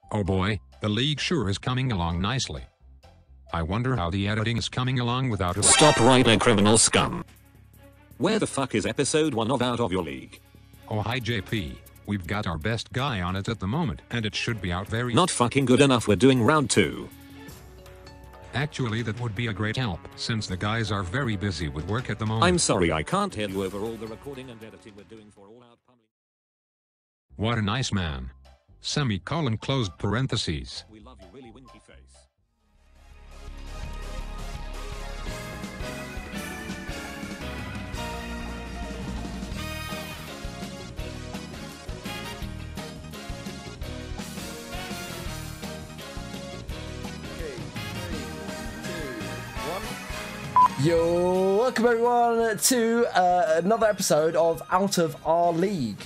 Oh boy, the league sure is coming along nicely. I wonder how the editing is coming along without a— Stop right there, criminal scum. Where the fuck is episode 1 of Out of Your League? Oh hi JP, we've got our best guy on it at the moment and it should be out very— Not fucking good enough, we're doing round 2. Actually that would be a great help since the guys are very busy with work at the moment. I'm sorry I can't hear you over all the recording and editing we're doing for all out public. What a nice man. Semicolon closed parentheses. We love you, really winky face. Yo, welcome everyone to another episode of Out of Our League.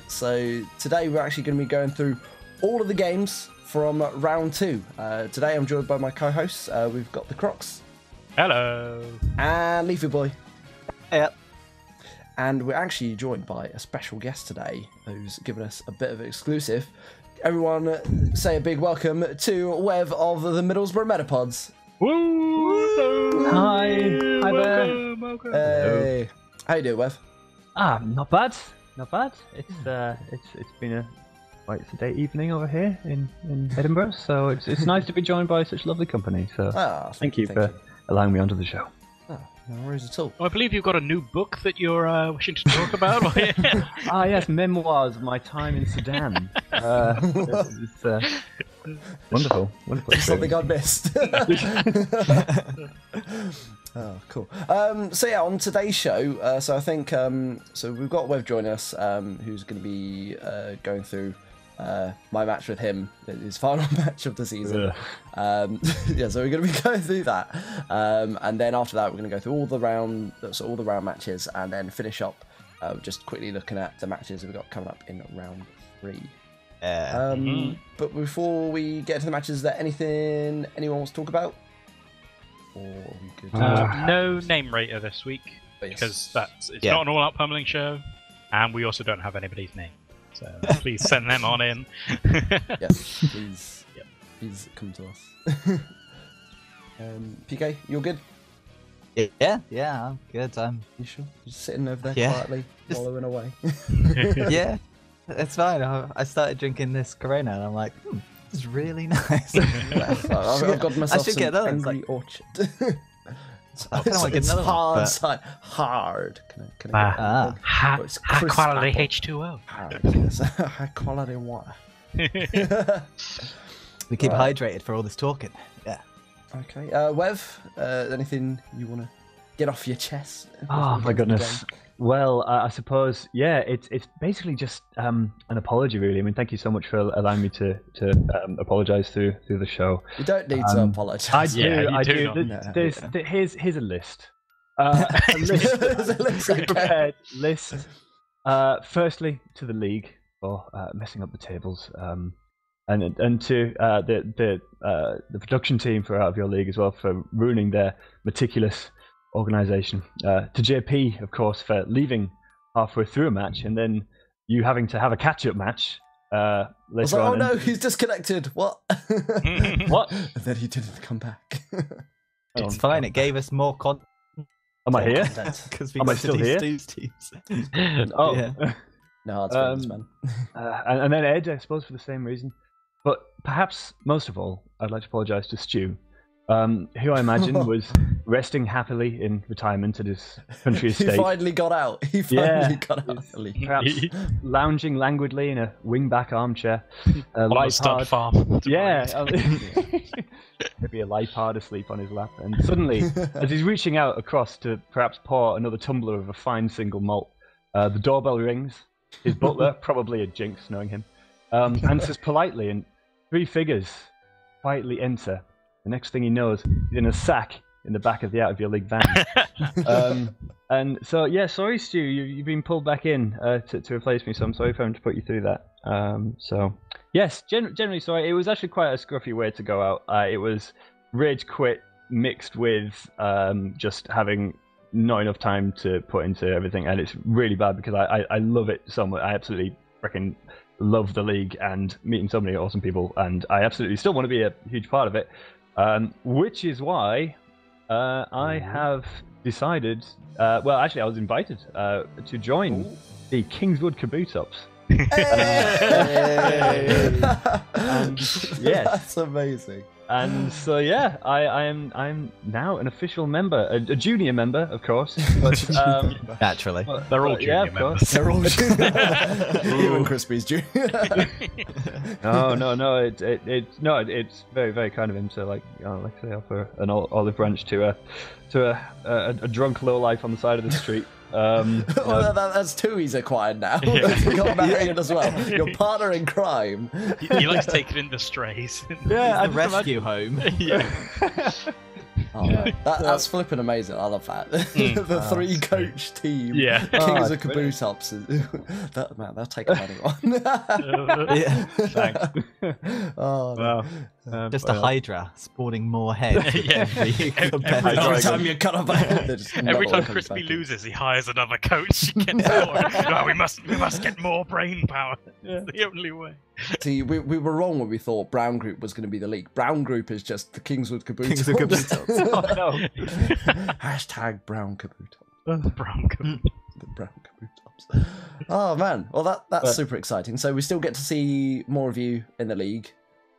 So today we're actually going to be going through all of the games from round 2. Today I'm joined by my co-hosts. We've got the Crocs. Hello. And Leafyboi. Yep. And we're actually joined by a special guest today who's given us a bit of an exclusive. Everyone say a big welcome to Wev of the Middlesbrough Metapods. Woo! Hi. Hi there. Welcome. Hey. How you doing, Wev? Not bad. Not bad. It's been a quite sedate evening over here in Edinburgh, so it's nice to be joined by such lovely company. So thank you for allowing me onto the show. Oh, no worries at all. Well, I believe you've got a new book that you're wishing to talk about. Yes, memoirs of my time in Sudan. It's wonderful. Something I missed. Oh, cool. So yeah, on today's show, so I think so we've got Wev joining us, who's going to be going through my match with him, his final match of the season. Yeah, so we're going to be going through that, and then after that we're going to go through all the round matches, and then finish up just quickly looking at the matches that we've got coming up in round 3. But before we get to the matches, is there anything anyone wants to talk about? Or we could no name rater this week because it's not an all-out pummeling show, and we also don't have anybody's name. So please send them on in. Yes, please. Yep. Please come to us. PK, you're good? Yeah, I'm good. You sure? Just sitting over there quietly, wallowing away. Yeah, it's fine. I started drinking this Corona, and I'm like, it's really nice. I've got myself some Angry Orchard. It's hard side. Hard. Can I high quality H2O. Hard, yes. High quality water. We keep hydrated for all this talking. Yeah. Okay. Wev, anything you want to get off your chest? Oh my goodness. Well, I suppose, it's basically just an apology, really. I mean, thank you so much for allowing me to apologise through the show. You don't need to apologise. I do. Here's a list. A prepared list. Firstly, to the league for messing up the tables, and to the production team for Out of Your League as well for ruining their meticulous organisation, to JP, of course, for leaving halfway through a match and then you having to have a catch-up match later on. Oh no, he's disconnected. What? What? And then he didn't come back. It's fine. It gave us more content. Am I here? Am I still here? Oh, yeah. No, it's friends, man. And then Ed, I suppose, for the same reason. But perhaps most of all, I'd like to apologise to Stu, who I imagine was resting happily in retirement at his country estate. He finally got out. Got out. Perhaps lounging languidly in a wing-back armchair. On a stud farm. Maybe a lipard asleep on his lap. And suddenly, as he's reaching out across to perhaps pour another tumbler of a fine single malt, the doorbell rings. His butler, probably a jinx knowing him, answers politely, and 3 figures quietly enter. The next thing he knows, he's in a sack in the back of the Out of Your League van. And so, sorry, Stu, you've been pulled back in to replace me, so I'm sorry for having to put you through that. So, yes, generally sorry. It was actually quite a scruffy way to go out. It was rage quit mixed with just having not enough time to put into everything, and it's really bad because I love it so much. I absolutely freaking love the league and meeting so many awesome people, and I absolutely still want to be a huge part of it. Which is why I have decided. Well, actually, I was invited to join the Kingswood Kabutops. And, yes, that's amazing. And so yeah, I'm now an official member, a junior member, of course. Naturally, they're all junior members. They're all junior. Even Crispy's junior. No. It's very, very kind of him to like say offer an olive branch to a drunk lowlife on the side of the street. Well, that's two he's acquired now. You got Marion as well. Your partner in crime. He likes taking in the strays. Yeah, the rescue home. Yeah. That's flipping amazing. I love that. The 3-coach team. Yeah. Kings of Kabutops. Man, they'll take a money one. Yeah, thanks. Just a Hydra spawning more heads. Every time you cut off every time Crispy loses, he hires another coach. He gets more. We must get more brain power. Yeah. It's the only way. See, we were wrong when we thought Brown Group was going to be the league. Brown Group is just the Kingswood Kabutops. Oh, no. Hashtag Brown Kabutops. The Brown Kabutops. The Brown Kabutops. Oh man, well that's super exciting. So we still get to see more of you in the league.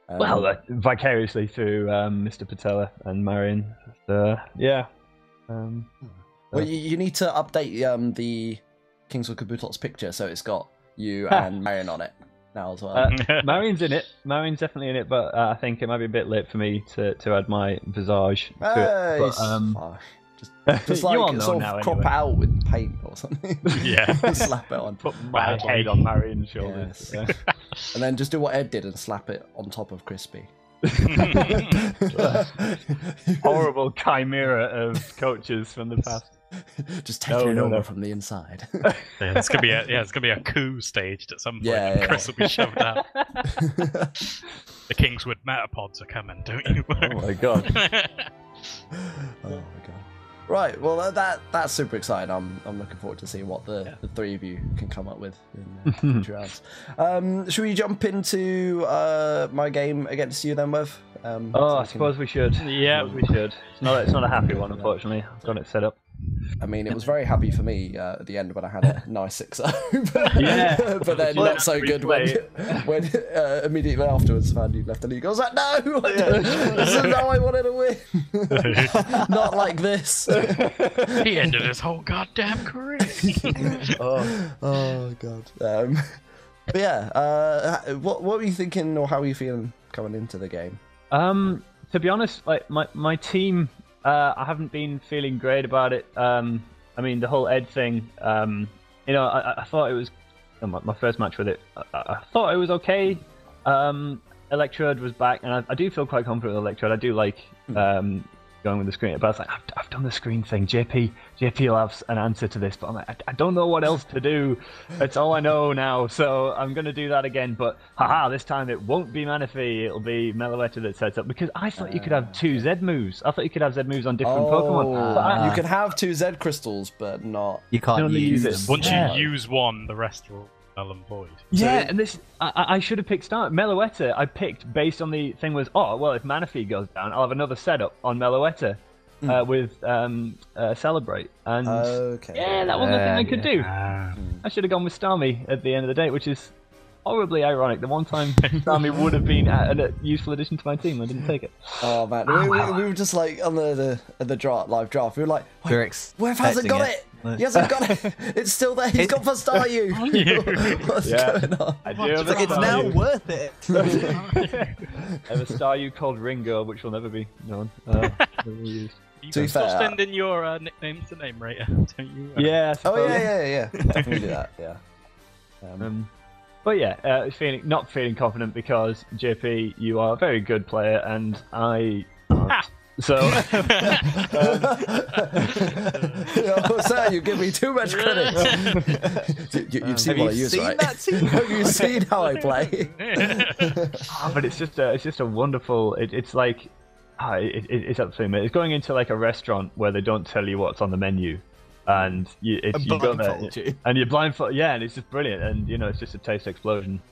Vicariously through Mr. Patella and Marion. Yeah. Well, you need to update the Kingswood Kabutops picture so it's got you and Marion on it now as well. Marion's in it. Marion's definitely in it, but I think it might be a bit late for me to add my visage to it. But, just like sort of crop out with paint or something. Yeah. Slap it on. Put my head on Marion's shoulders. Yes. Yeah. And then just do what Ed did and slap it on top of Crispy. Horrible chimera of coaches from the past. Just taking it over from the inside. It's gonna be a coup staged at some point. Yeah. Chris will be shoved out. The Kingswood Metapods are coming, don't you worry. Oh my god. Oh my god. Right, well that's super exciting. I'm looking forward to seeing what the three of you can come up with in future rounds. Should we jump into my game against you then, Wev? I suppose we should. Yeah, we should. It's not a happy one, unfortunately. I've got it set up. I mean, it was very happy for me at the end when I had a nice 6-0. But then not so good when immediately afterwards found you left the league. I was like, no, this is how I wanted to win. Not like this. He ended his whole goddamn career. Oh god. But yeah, what were you thinking, or how were you feeling coming into the game? To be honest, like my team. I haven't been feeling great about it. I mean, the whole Ed thing, I thought it was my first match with it. I thought it was okay. Electrode was back, and I do feel quite confident with Electrode. I do like going with the screen. But I was like, I've done the screen thing. JP will have an answer to this, but I'm like, I don't know what else to do. That's all I know now, so I'm going to do that again. But this time it won't be Manaphy. It'll be Meloetta that sets up, because I thought you could have 2 Z moves. I thought you could have Z moves on different Pokemon. But you can have 2 Z crystals, but not. You can't use them. Once you use one, the rest will null and void. Yeah, and this I should have picked Start. Meloetta I picked based on the thing was, if Manaphy goes down, I'll have another setup on Meloetta with Celebrate. And that wasn't the thing I could do. I should have gone with Starmie at the end of the day, which is horribly ironic. The one time Starmie would have been a useful addition to my team, I didn't take it. Oh man, we were just like on the live draft. We were like, Wev hasn't got it. He hasn't got it. It's still there. He's got for Staryu. What's going on? It's now worth it. I have a Staryu called Ringo, which will never be known. You can still send in your nicknames to name rater, don't you? Yeah. Yeah. Definitely do that. Yeah. But yeah, not feeling confident because JP, you are a very good player, and I aren't. So, sir, you give me too much credit. You've seen what I use, right? Have you seen how I play? But it's just a wonderful. It's like, it's absolutely amazing. It's going into like a restaurant where they don't tell you what's on the menu. and you go there, you. and you're blindfolded. Yeah, and it's just brilliant, and it's just a taste explosion.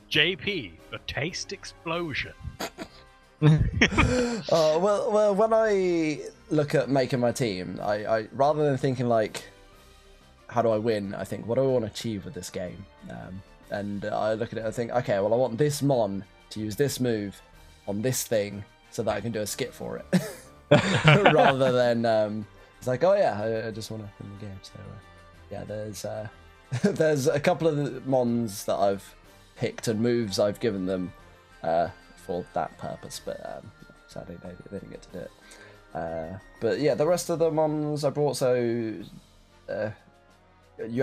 JP, a taste explosion. Well, when I look at making my team, I rather than thinking like, how do I win? I think, what do I want to achieve with this game? And I look at it and think, okay, well, I want this mon to use this move on this thing so that I can do a skip for it, rather than it's like, oh yeah, I just want to win the game. So yeah, there's a couple of the mons that I've picked and moves I've given them for that purpose, but sadly they didn't get to do it. But yeah, the rest of the mons I brought, so you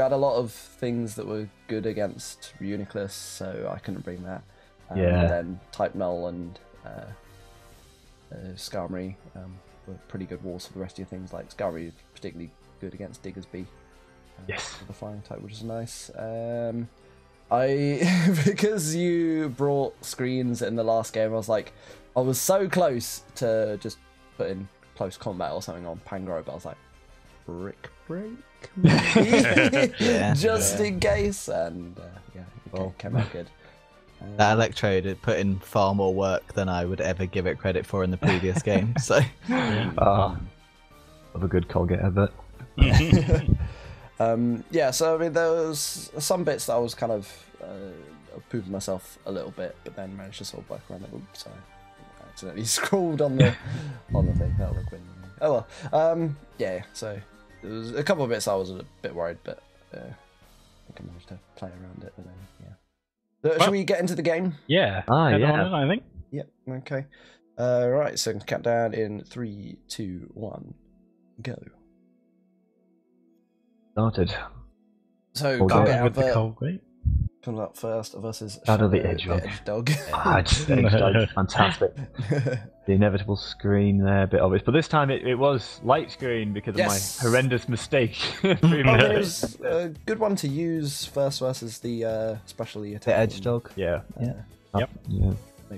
had a lot of things that were good against Reuniclus, so I couldn't bring that. And then Type Null and Skarmory were pretty good walls for the rest of your things. Like Skarmory is particularly good against Digger's Bee. Yes. The flying type, which is nice. Because you brought screens in the last game, I was so close to just putting close combat or something on Pangoro, but I was like, brick break, just in case, and it came out good. That Electrode had put in far more work than I would ever give it credit for in the previous game. So, of a good Colgate advert. So I mean, there was some bits that I was kind of pooping myself a little bit, but then managed to sort of work around it. Oops, sorry, I accidentally scrolled on the thing. That'll look weird. Oh well. So there was a couple of bits I was a bit worried, but I think I managed to play around it. But then, should we get into the game? Yeah. Yeah. On, I think. Yep. Okay. Right. So count down in 3, 2, 1, go. Started. So We'll Colgate go with the advert Colgate. coming up first versus Shadow the Edgedog. Edgedog. Fantastic. The inevitable screen there, a bit obvious, but this time it was light screen because of my horrendous mistake. It was a good one to use first versus the specially attack. the Edgedog. Yeah. Yep. Yeah.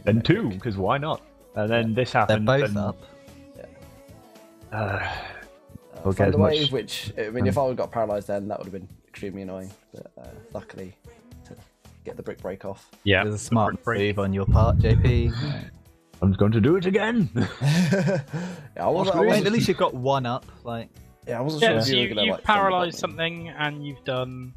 And 2, because why not? And then this They're happened. both up. We'll get as Wave, much. which I mean, if I would have got paralysed then, that would have been extremely annoying. But luckily, to get the brick break off. Yeah. It was a smart move on your part, JP. I'm going to do it again. I wasn't At least you got one up. Like, I wasn't sure if you were gonna you've paralysed something, and you've done.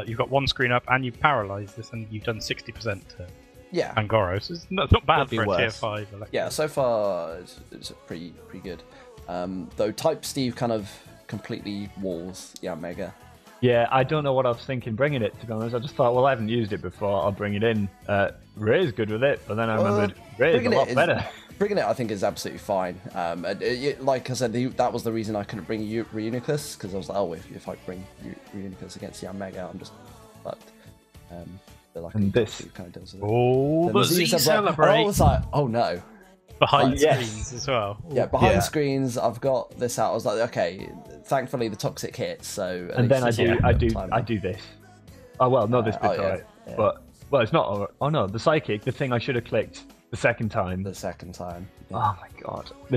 You've got one screen up, and you've paralysed this, and you've done 60% to Pangoro. So it's not bad for a tier 5. Yeah, so far it's pretty good. Though Type Steve kind of completely walls Mega. Yeah, I don't know what I was thinking bringing it, to be honest. I just thought, well, I haven't used it before, I'll bring it in. Ray's good with it, but then I remembered Ray's a lot better. Bringing it, I think, is absolutely fine. Like I said, that was the reason I couldn't bring Reuniclus, because I was like, oh, if I bring Reuniclus against Mega, I'm just fucked. But like, and this kind of deals with it. Oh, but Z Celebrate! I was like, oh no. Behind screens as well. Yeah, behind screens, I've got this out. I was like, okay, thankfully the toxic hits. So and then I do this. Oh well, no, this bit's alright. Yeah. But it's not alright. Oh no, the psychic, the thing I should have clicked the second time. Yeah. Oh my god, I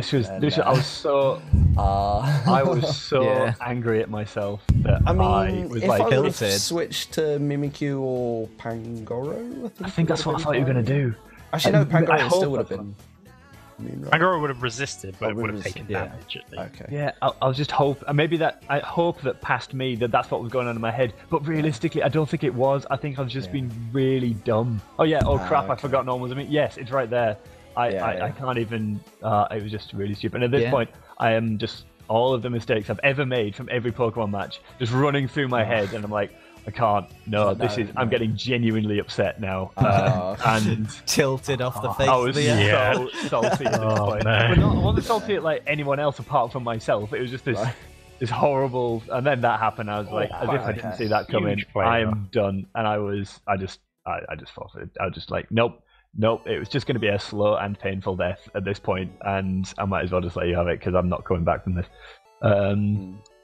was so angry at myself that I mean, I was if like, I would have switched to Mimikyu or Pangoro, I think that's what I thought you were gonna do. Actually, no, Pangoro still would have been. Pangoro would have resisted, but it would have taken damage at least. Okay. Yeah, I was just I hope that past me that's what was going on in my head. But realistically, I don't think it was. I think I've just been really dumb. Oh yeah, crap, I've forgotten almost. I mean, yes, it's right there. I can't even. It was just really stupid. And at this point, I am just all of the mistakes I've ever made from every Pokemon match just running through my head, and I'm like, I can't. I'm getting genuinely upset now. And tilted off the face. I was so salty at this point. No. But I wasn't salty at like anyone else apart from myself. It was just this horrible. And then that happened. I was like, as if I didn't see that coming. I am done. And I just forfeited. I was just like, nope. It was just going to be a slow and painful death at this point, and I might as well just let you have it because I'm not coming back from this.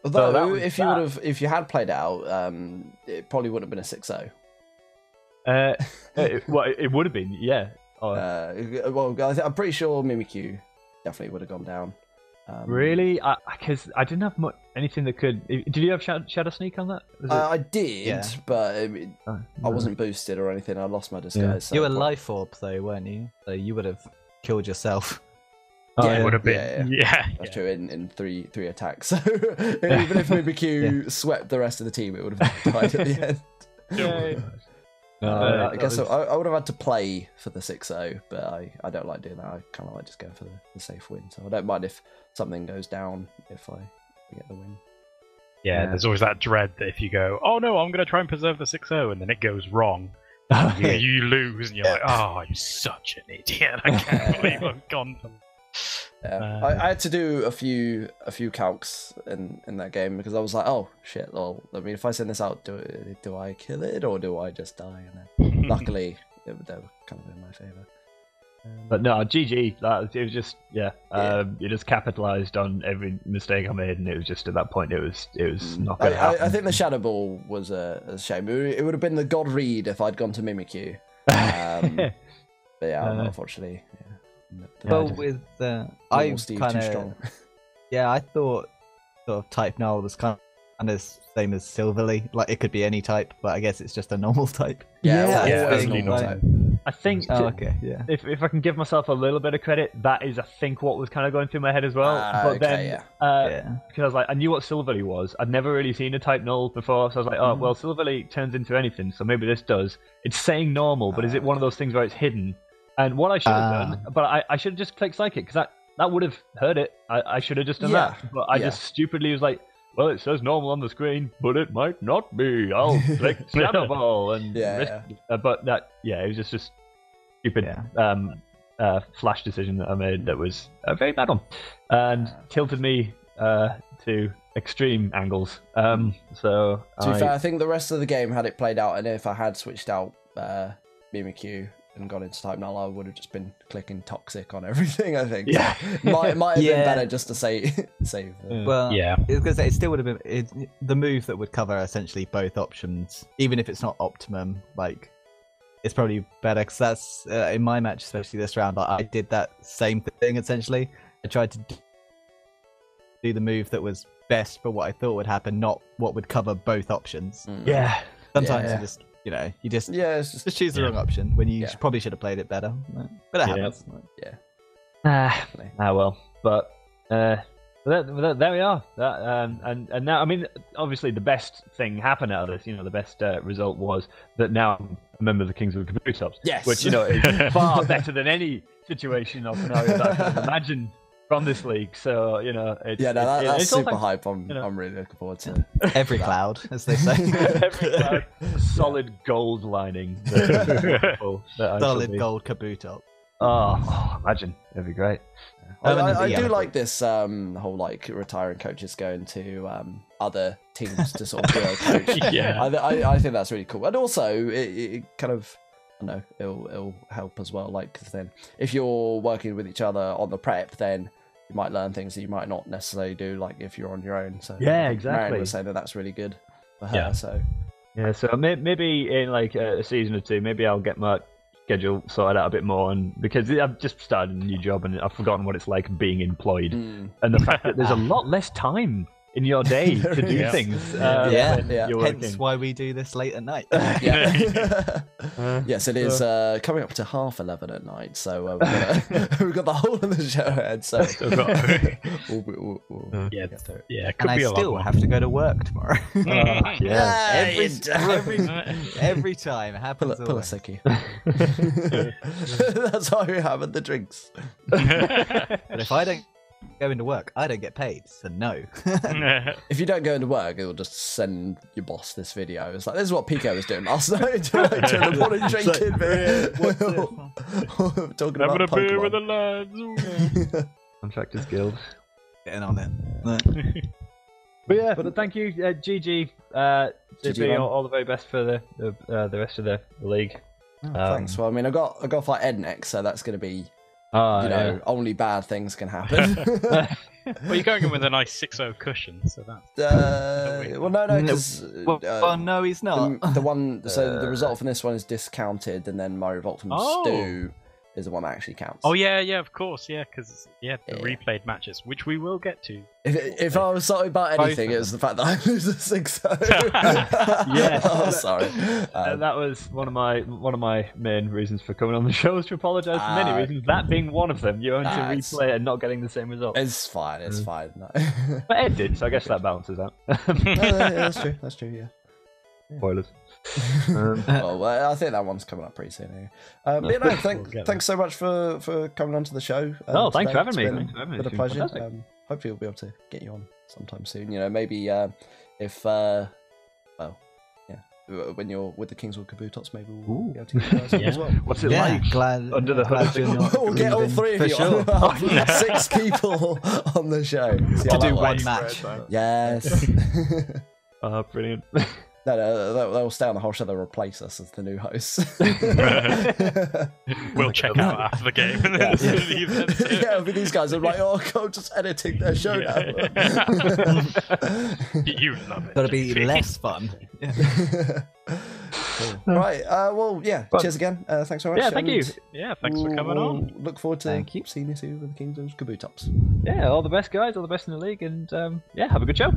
Although, if you had played it out, it probably would have been a 6-0. It would have been, yeah. Well, I'm pretty sure Mimikyu definitely would have gone down. Really? Because I didn't have anything that could. Did you have Shadow Sneak on that? I did, but I wasn't boosted or anything. I lost my disguise. Yeah. So you were Life Orb though, weren't you? So you would have killed yourself. It would have been. Yeah. That's true. In three attacks. So even if Mimikyu swept the rest of the team, it would have died at the end. I guess I would have had to play for the 6-0, but I don't like doing that. I kind of like just going for the safe win. So I don't mind if something goes down if I get the win. Yeah, there's always that dread that if you go, oh no, I'm going to try and preserve the 6-0, and then it goes wrong. You lose, and you're like, oh, you're such an idiot. I can't believe I've gone for Yeah, I had to do a few calcs in that game because I was like, oh shit, well, I mean, if I send this out, do I kill it or do I just die? And then luckily, they were kind of in my favour. But no, GG. It was just you just capitalised on every mistake I made, and it was just at that point it was not going to happen. I think the Shadow Ball was a shame. It would have been the God Read if I'd gone to Mimikyu. But yeah, unfortunately. Yeah. Well, with I kind of I thought sort of type null was kind of same as Silverly, like it could be any type, but I guess it's just a normal type. Normal type. I think if I can give myself a little bit of credit, that is I think what was kind of going through my head as well. But then because I was like, I knew what Silverly was. I'd never really seen a type null before, so I was like, oh well, Silverly turns into anything, so maybe this does. It's saying normal, but is it one of those things where it's hidden? And what I should have done, but I should have just clicked Psychic, because that would have hurt it. I should have just done that. But I just stupidly was like, well, it says normal on the screen, but it might not be. I'll click Shadow Ball. And but it was just stupid flash decision that I made that was a very bad one. And tilted me to extreme angles. To be fair, I think the rest of the game, had it played out, and if I had switched out Mimikyu and gone into type null, I would have just been clicking toxic on everything. I think might have been better just to save. Well, because it still would have been the move that would cover essentially both options, even if it's not optimum. Like it's probably better because that's in my match, especially this round. I did that same thing essentially. I tried to do the move that was best for what I thought would happen, not what would cover both options. Sometimes you just choose the wrong option when you probably should have played it better. But it happens. Well, but there we are. And now, I mean, obviously the best thing happened out of this. The best result was that now I'm a member of the Kings of Kabutops. Yes, which is far better than any situation or scenario that I could have imagined from this league. So that's super hype. I'm really looking forward to every cloud, as they say. Every cloud, solid gold lining. Solid gold Kabuto. Oh, imagine it'd be great. I do like this whole like retiring coaches going to other teams to sort of be a coach. I think that's really cool, and also it kind of, I don't know, it'll help as well. Like, 'cause then if you're working with each other on the prep, then you might learn things that you might not necessarily do, like if you're on your own. So exactly. Marion was saying that's really good for her. So maybe in like a season or two, maybe I'll get my schedule sorted out a bit more, and because I've just started a new job and I've forgotten what it's like being employed, and the fact that there's a lot less time in your day to do things. Hence why we do this late at night. Yes, it is coming up to 11:30 at night, so we've got the whole of the show ahead. So it could and be I still have to go to work tomorrow. Every time it happens. Pull a sickie. That's why we're having the drinks. But if I don't go into work, I don't get paid, so no. If you don't go into work, it'll just send your boss this video. It's like, this is what Pico was doing last night. During the morning drinking beer. Talking about having a beer with the lads. Contractors Guild. Getting on it. But thank you, GG. All the very best for the rest of the league. Thanks. Well, I mean, I got fight Ed next, so that's going to be only bad things can happen. Well, you're going in with a nice 6-0 cushion, so that's. No, because no, he's not. The one, so the result from this one is discounted, and then my revolt from Stu is the one that actually counts. Oh yeah, of course, yeah, because the replayed matches, which we will get to. If I was sorry about anything, it was the fact that I lose a 6-0. Yes. Oh, sorry. That was one of my main reasons for coming on the show, was to apologise for many reasons. That being one of them. You own to replay it and not getting the same result. It's fine. It's fine. No. But Ed did, so I guess that balances out. That's true. That's true. Yeah. Spoilers. Well, I think that one's coming up pretty soon. Anyway. But no, thanks so much for coming onto the show. Thanks for having me. It's been a pleasure. Hopefully, we'll be able to get you on sometime soon. You know, maybe if when you're with the Kingswood Kabutops, maybe we'll be able to get you guys on as well. What's it like? Glad Under the hood. We'll get all three of you sure. on. 6 people on the show to do one match. Yes. Brilliant. No, they'll stay on the whole show. They'll replace us as the new hosts. We'll check out after the game. And then leave them to... It'll be these guys. I'm like, oh, God, just editing their show now. You love it. Gotta be less fun. Cool. Right. Well, yeah. Cheers again. Thanks very much. Yeah, thank you. Yeah, thanks for coming on. Look forward to seeing you soon with the Kingswood Kabutops. Yeah, all the best, guys. All the best in the league, and have a good show.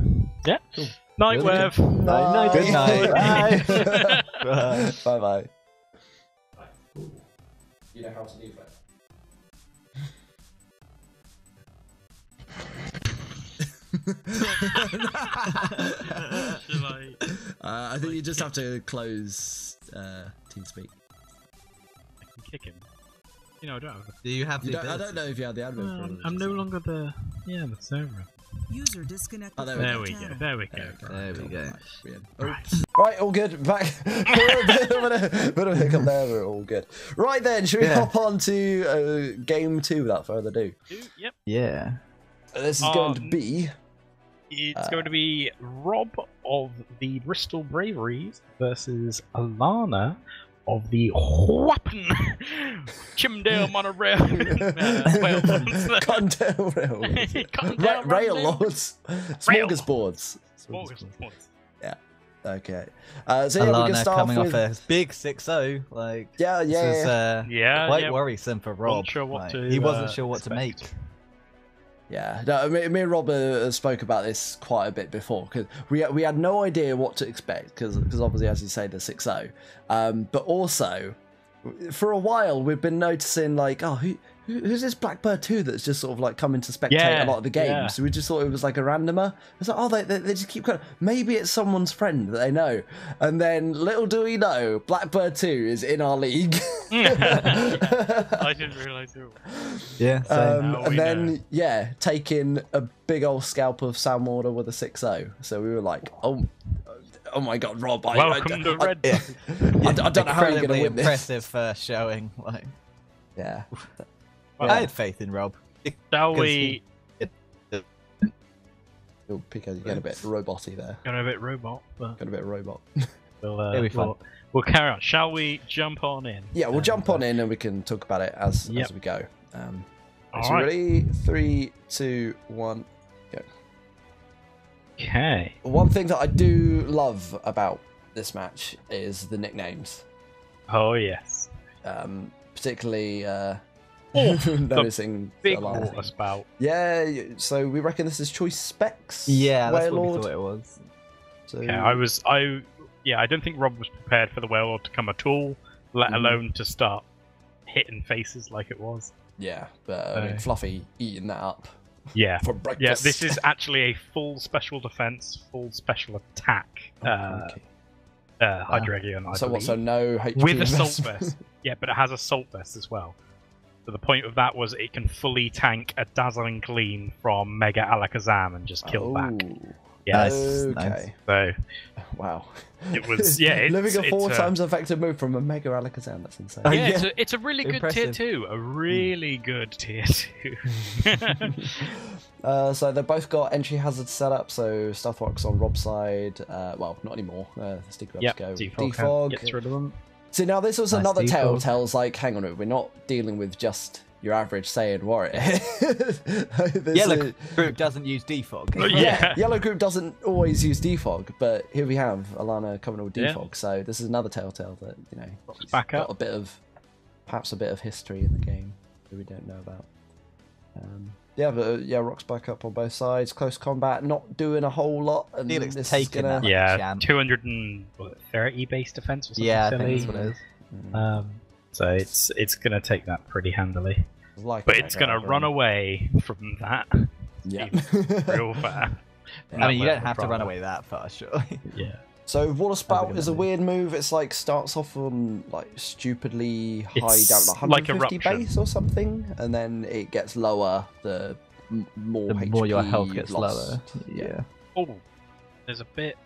Yeah. Cool. Night, Wev. Night. Good night. Bye. Bye. You know how to do that. I think you just have to close TeamSpeak. I can kick him. You know, I don't have. Do you have the? I don't know if you have the admin. I'm no longer the server. User disconnected. Oh, there we go. There we go. Right, all good. Back. bit of a hiccup there, but all good. Right then, should we hop on to game 2 without further ado? Yep. Yeah. This is going to be. It's going to be Rob of the Bristol Braveries versus Alana of the Wappen Chimdale Monorail Condale Rail Lords Smorgasbords. Yeah. Okay. So yeah, we can Alana start coming with... off a big 6-0. Like Yeah. This is, quite worrisome for Rob. Sure what to, he wasn't sure what to make. Yeah, no, me and Rob spoke about this quite a bit before, because we had no idea what to expect, because obviously, as you say, the 6-0. But also, for a while, we've been noticing, like, oh, who's this Blackbird 2 that's just sort of like coming to spectate a lot of the games? Yeah. So we just thought it was like a randomer. It's like, oh, they just keep going. Maybe it's someone's friend that they know. And then, little do we know, Blackbird 2 is in our league. I didn't realise it. Yeah. And then, taking a big old scalp of Salmorder with a 6-0. So we were like, oh my God, Rob! Welcome to Red. I don't know how you're going to win this. Impressive first showing. Like, yeah. I had faith in Rob. Shall we? Pico, you get a bit roboty there. Got a bit robot. But... Got a bit robot. We'll carry on. Shall we jump on in? Yeah, we'll jump on in and we can talk about it as we go. So right. ready? 3, 2, 1, go. Okay. One thing that I do love about this match is the nicknames. Oh yes. Particularly noticing big water spout. Yeah. So we reckon this is choice specs. Yeah, that's Warlord. what we thought it was. So I don't think Rob was prepared for the Warlord to come at all, let alone to start hitting faces like it was. Yeah, but Fluffy eating that up. Yeah. For breakfast. Yeah, this is actually a full special defense, full special attack. Hydreigon, I so believe. what? So no HP with assault investment. vest. Yeah, but it has assault vest as well. So the point of that was it can fully tank a dazzling clean from Mega Alakazam and just kill back. Yeah. Okay. So. Wow. It was living a 4 times effective move from a Mega Alakazam. That's insane. Yeah, it's a really good tier 2. A really good tier 2. So they've both got entry hazard set up. So Stealth Rock's on Rob's side. Well, not anymore. Sticky Webs go. Defog. Gets rid of them. See, now this was Nice another default. Telltale's like, hang on, we're not dealing with just your average Saiyan warrior. Yellow group doesn't use defog. Yeah, Yellow group doesn't always use defog, but here we have Alana coming with defog. So this is another Telltale that got back up a bit of perhaps a bit of history in the game that we don't know about. Yeah, but yeah, Rock's back up on both sides. Close combat, not doing a whole lot. And Felix this taking is gonna... that. Yeah, champ. 230 base defense or something Yeah, I silly. think that's what it is. So it's gonna take that pretty handily. Like But it's gonna run away from that Yeah. real fast. I mean, you don't have to run away that far, surely. Yeah. So Water Spout good is a move. weird move. It's like starts off on like stupidly high It's down like like 150 Eruption. base or something, and then it gets lower the more The HP more your health gets lost. lower. Yeah. Oh, there's a bit.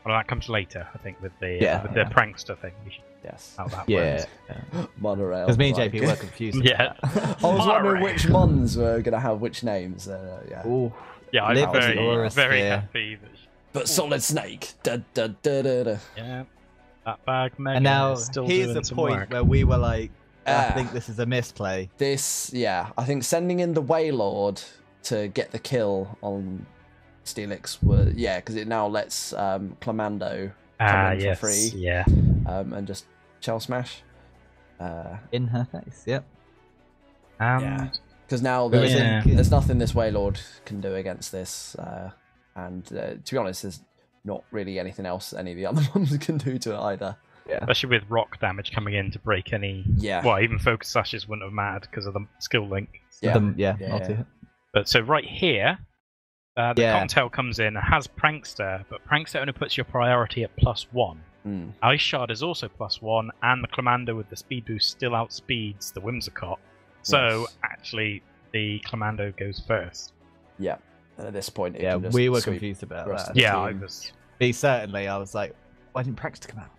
Well, that comes later, I think, with the Yeah. prankster thing. We should Yes. how that Yeah. works. Monorail. Because me and like- JP were confused. Yeah. About that. I was wondering Monorail. which Mons were gonna have which names. Yeah. Ooh. Yeah, I'm Live very, Taurus very here. happy that. But Solid Snake. Da, da, da, da, da. Yeah, that bag mega And now is still here's doing the some point work. where we were like, I Ah. think this is a misplay. This, yeah, I think sending in the Waylord to get the kill on Steelix were, yeah, because it now lets Clamando come in yes, for free yeah. and just shell smash. In her face, yep. Yeah. Because now there's, Yeah. there's nothing this Waylord can do against this, and to be honest, there's not really anything else any of the other ones can do to it either. Especially with rock damage coming in to break any. Yeah. Well, even focus sashes wouldn't have mattered because of the skill link. Yeah. Yeah, Yeah. multi-hit. But so right here, the Yeah. Cottontail comes in, has Prankster, but Prankster only puts your priority at +1. Mm. Ice Shard is also +1, and the Clamando with the speed boost still outspeeds the Whimsicott. So Yes. actually, the Clamando goes first. Yeah. And at this point, it Yeah, can just we were sweep confused about the rest that. of the Yeah, I team. was. Me certainly, I was like, why didn't Praxter come out?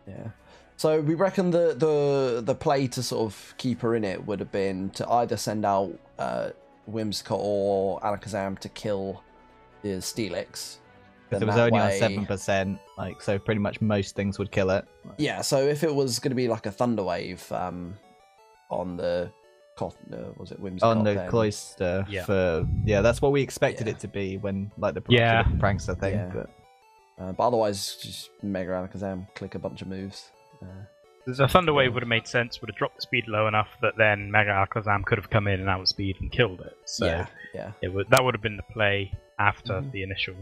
Yeah. So we reckon the play to sort of keep her in it would have been to either send out Whimsicott or Alakazam to kill the Steelix. Because it Then was that only on way- 7%, like, so pretty much most things would kill it. Yeah, so if it was going to be like a Thunder Wave on the was it Whimsicott? On the then- cloister Yeah. that's what we expected Yeah. it to be when, like, the Yeah. Prankster thing. Yeah. But otherwise, just Mega Alakazam, click a bunch of moves. The Thunder Wave would have made sense, would have dropped the speed low enough that then Mega Alakazam could have come in and outspeed and killed it. So Yeah. that would have been the play after the initial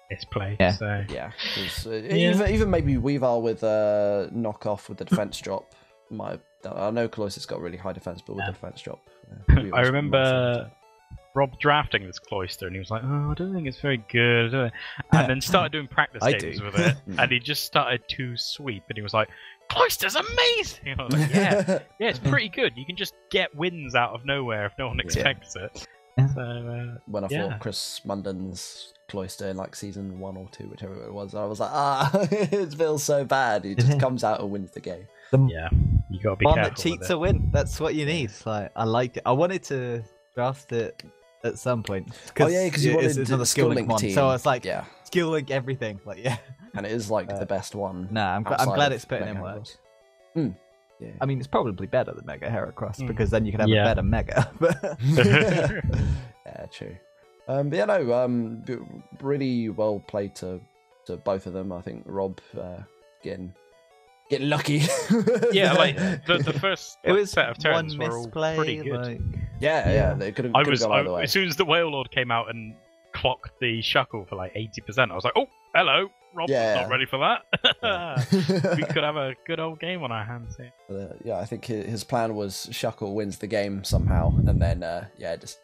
misplay. Yeah. So Yeah. 'Cause, Yeah. Even maybe Weavile with knockoff with the defense drop might have done. I know Cloyster's got really high defense, but with the defense drop. Weavile's I remember massive. Rob drafting this Cloister, and he was like, "Oh, I don't think it's very good," and then started doing practice I games do. with it, and he just started to sweep, and he was like, "Cloister's amazing!" I was like, yeah, it's pretty good. You can just get wins out of nowhere if no one expects it. Yeah. So When I yeah. fought Chris Munden's Cloyster in like season 1 or 2, whichever it was, I was like, it feels so bad. He just comes out and wins the game. yeah, you gotta be One careful that cheats with a win. That's what you need. Like, I liked it. I wanted to draft it at some point. Oh yeah, because you wanted it's the another skill link one. team. So it's like yeah, skill link everything. Like, yeah. and it is like the best one. Nah, I'm outside glad of it's putting in Mega work. Heracross. Yeah. I mean, it's probably better than Mega Heracross because then you can have Yeah. a better Mega. But Yeah, true. But yeah, no, really well played to both of them. I think Rob getting lucky. Yeah, like the first it was set of turns one were all misplay. pretty good. Like, yeah, they could have gone either way. As soon as the Wailord came out and clocked the Shuckle for like 80%, I was like, "Oh, hello, Rob's Yeah. not ready for that." We could have a good old game on our hands here. Yeah, I think his plan was Shuckle wins the game somehow, and then just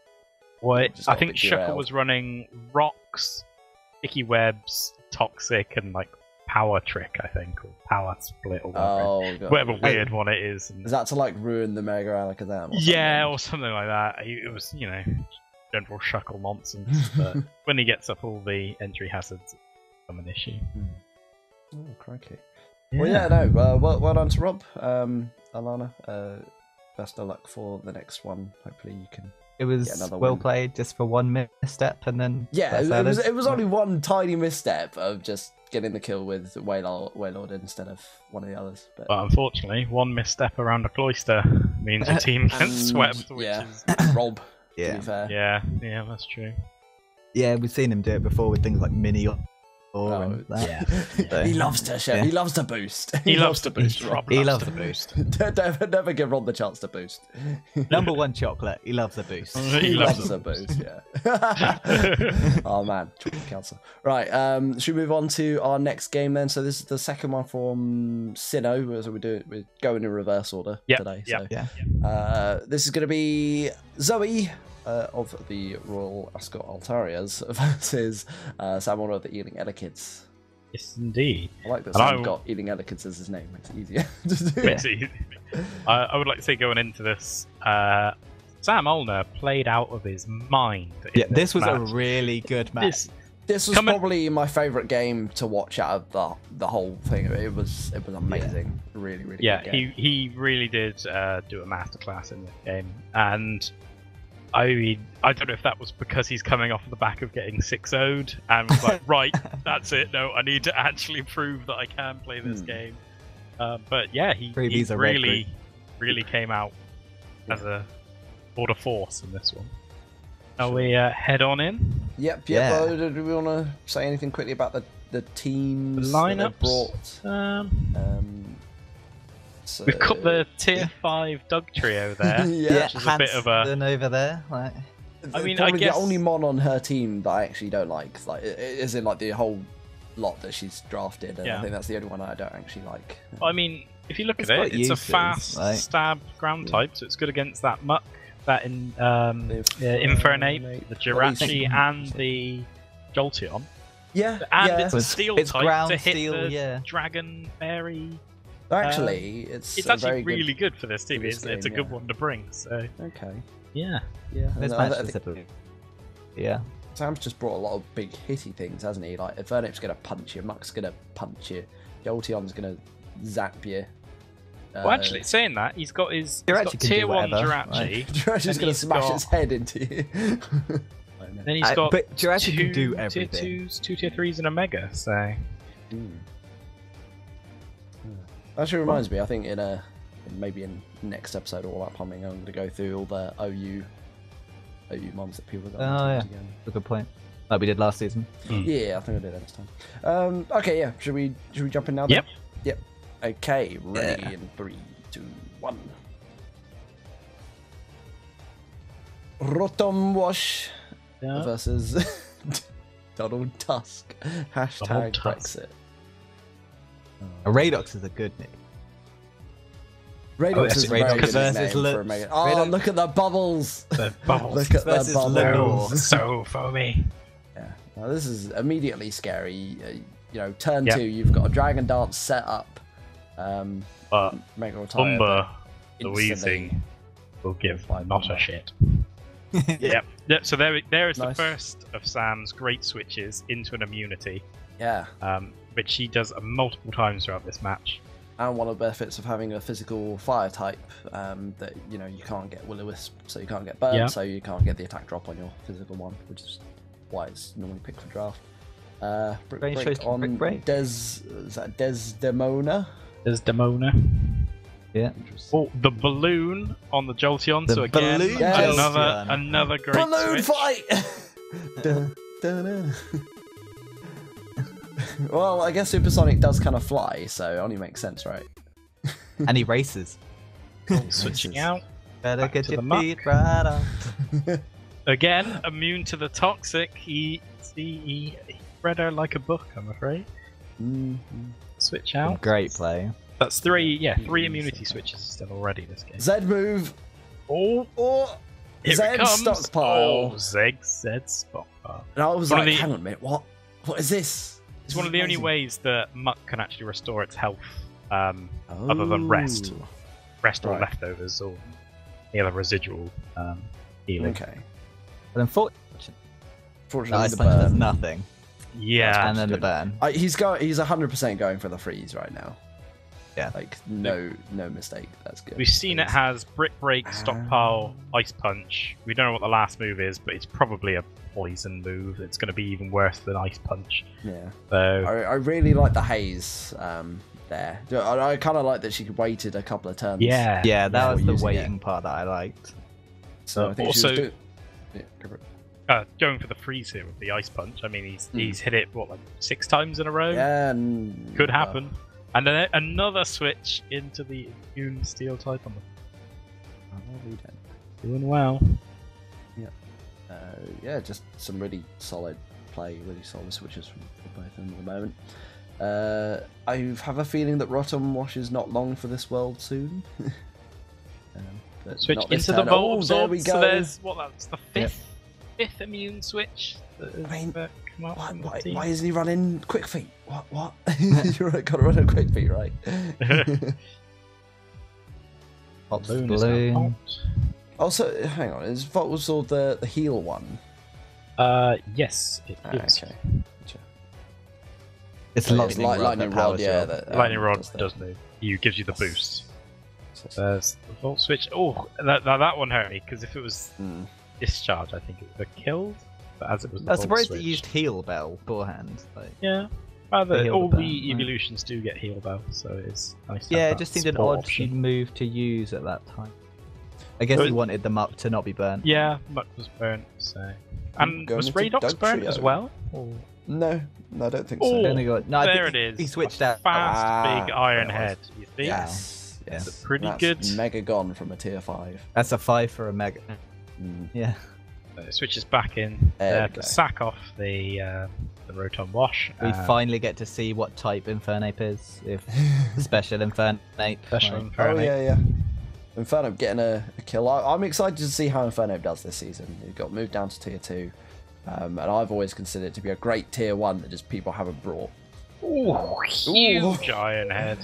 What just I got a think bit Shuckle derailed. was running rocks, sticky webs, toxic, and like power trick. I think or power split or whatever, God. whatever weird one it is. And Is that to like ruin the Mega Alakazam? yeah, or something like that. It was general Shuckle nonsense. But when he gets up all the entry hazards, it's become an issue. Oh, crikey. Well, yeah, no, well done to Rob, Alana. Best of luck for the next one. Hopefully you can. it was another well win. played just for one misstep and then. Yeah, that's it how was, is. it was only one tiny misstep of just getting the kill with Waylord instead of one of the others. But But unfortunately, one misstep around a cloister means your team gets and, swept. Which yeah, is Rob. To Yeah. be fair. yeah, that's true. Yeah, we've seen him do it before with things like mini and that. Yeah. He loves to share. Yeah. He loves to boost. He loves to boost. Rob He loves the boost. Never give Ron the chance to boost. Number one chocolate. He loves the boost. He loves a boost. Yeah. Oh man, chocolate council. Right. Should we move on to our next game then? So this is the second one from Sinnoh. So we're going in reverse order today. So Yeah. this is going to be Zoe of the Royal Ascot Altarias versus Sam of the Ealing Elekkids. Yes, indeed. I like that And Sam's got Ealing Elekkids as his name. Makes it easier to do. It's easy. I would like to say going into this, Sam Olner played out of his mind. Yeah, this was a match. really good match. This was probably my favourite game to watch out of the whole thing. It was amazing. Really, really Yeah, good game. he really did do a masterclass in this game, and I don't know if that was because he's coming off the back of getting 6-0'd and was like, right, that's it. No, I need to actually prove that I can play this game. But yeah, he really came out as a order force in this one. Shall we head on in? Yep. Yeah. Well, do we want to say anything quickly about the teams The that they lineups? brought? So... We've got the tier 5 Doug trio there. Yeah. Which is a bit of a... Hanson over there. Like... I mean, probably I guess the only mon on her team that I actually don't like is in like the whole lot that she's drafted, and I think that's the only one I don't actually like. I mean, if you look It's at got it, it's a uses, fast like- stab ground type, so it's good against that muck, that Infernape, the Jirachi, and the Jolteon. Yeah, And it's a steel it's type ground to hit steel, the Dragon Fairy. Actually, it's It's actually very really good for this team. for this It's a game, good yeah. one to bring. So Okay. yeah, Yeah. This I match think specifically. Yeah. Sam's just brought a lot of big hitty things, hasn't he? Like Infernape's gonna punch you, Muck's gonna punch you, Jolteon's gonna zap you. well, actually, saying that, he's got his Jirachi can do tier 1 whatever, Jirachi. Jirachi's and gonna he's smash got- its head into you. Then he's got but Jirachi two can do tier everything. 2s, 2 tier 3s, and a Mega. So Actually reminds me, I think maybe in next episode all that pumping, I'm gonna go through all the OU moms that people got. Oh, yeah. again. That's a good point. Like we did last season. Yeah, I think I did that this time. Okay, yeah. Should we jump in now? Then? Yep. Okay, ready in 3, 2, 1. Rotom Wash versus Donald Tusk. Hashtag Donald Tusk. Brexit. A Radox is a good name. Radox yes, is a very Radox good versus nickname for a Lux. mega. Oh, Radox- look at the bubbles! the bubbles. Look at the versus bubbles. Lenore. So foamy. Yeah. Now this is immediately scary. Turn Yep. 2, you've got a Dragon Dance set up. But Mega Retire. Umber, the instantly- Wheezing, will give Like not a Umber. shit. Yep. So there is Nice. the first of Sam's great switches into an immunity, Yeah. which he does multiple times throughout this match. And one of the benefits of having a physical fire type that you can't get Will-O-Wisp, so you can't get burn, Yeah. so you can't get the attack drop on your physical one, which is why it's normally picked for draft. Brick Range break choice to on Brick Break. is that Desdemona? There's Demona. Yeah. Oh, the balloon on the Jolteon. The so again, balloon Yes. another great Balloon switch. fight! Dun, dun, dun. Well, I guess Supersonic does kind of fly, so it only makes sense, right? And he races. Switching out. Better Back get to your the muck. feet right on. Again, immune to the toxic. He read her like a book, I'm afraid. Switch out. Great play. That's three immunity switches still already this game. Z move. Oh, Oh, here Z it comes. stockpile. Oh, Zed stockpile. And I was One of like, the- hang on a minute, what is this? It's one of the only ways that Muck can actually restore its health, other than rest or Right. leftovers or any other residual healing. Okay. But unfortunately, Fortunately, Ice the Punch does burn. nothing. Yeah, And then the burn. He's 100% going for the freeze right now. Yeah. Like no mistake. That's good. we've seen it has Brick Break, Stockpile, Ice Punch. We don't know what the last move is, but it's probably a poison move. It's going to be even worse than Ice Punch. Yeah. So I really like the haze there. I kind of like that she waited a couple of turns. yeah, Yeah, that Yeah, was the using it. waiting part that I liked. So I think Also- she was doing... Yeah, go for it. going for the freeze here with the ice punch. I mean, he's hit it what, like 6 times in a row. Yeah, could happen. And then another switch into the immune steel type on the. Doing well. Yeah, just some really solid play, really solid switches from both of them at the moment. I have a feeling that Rotom Wash is not long for this world soon. Switch into the Volt Absorb. There we go. So there's that's the fifth immune switch. I mean, why isn't he running Quick Feet? What? You've got to run a Quick Feet, right? Balloon. Also, hang on, is Volt Absorb the heal one? Yes, it is. Okay. Gotcha. It's lightning rod. Yeah, lightning rod does move. He gives you the boost. There's the Volt Switch. Oh, that one hurt me because if it was discharge, I think it would have killed. But as it was, I'm surprised it used Heal Bell beforehand. Yeah. All the evolutions do get Heal Bell, so it's nice. Yeah, it just seemed an odd move to use at that time. I guess he wanted the muck to not be burnt. Yeah, muck was burnt. So, and was Radox burnt as well? Or... No, I don't think so. There it is. He switched out. Big Iron Head. You think? Yes. That's pretty good. Mega Gone from a tier 5. That's a 5 for a Mega. Yeah. So it switches back in there to sack off the Rotom Wash. We finally get to see what type Infernape is. If Special Infernape. Infernape. Oh yeah. Infernape getting a kill. I'm excited to see how Infernape does this season. He got moved down to tier 2. And I've always considered it to be a great tier 1 that just people haven't brought. Ooh, huge Iron Head.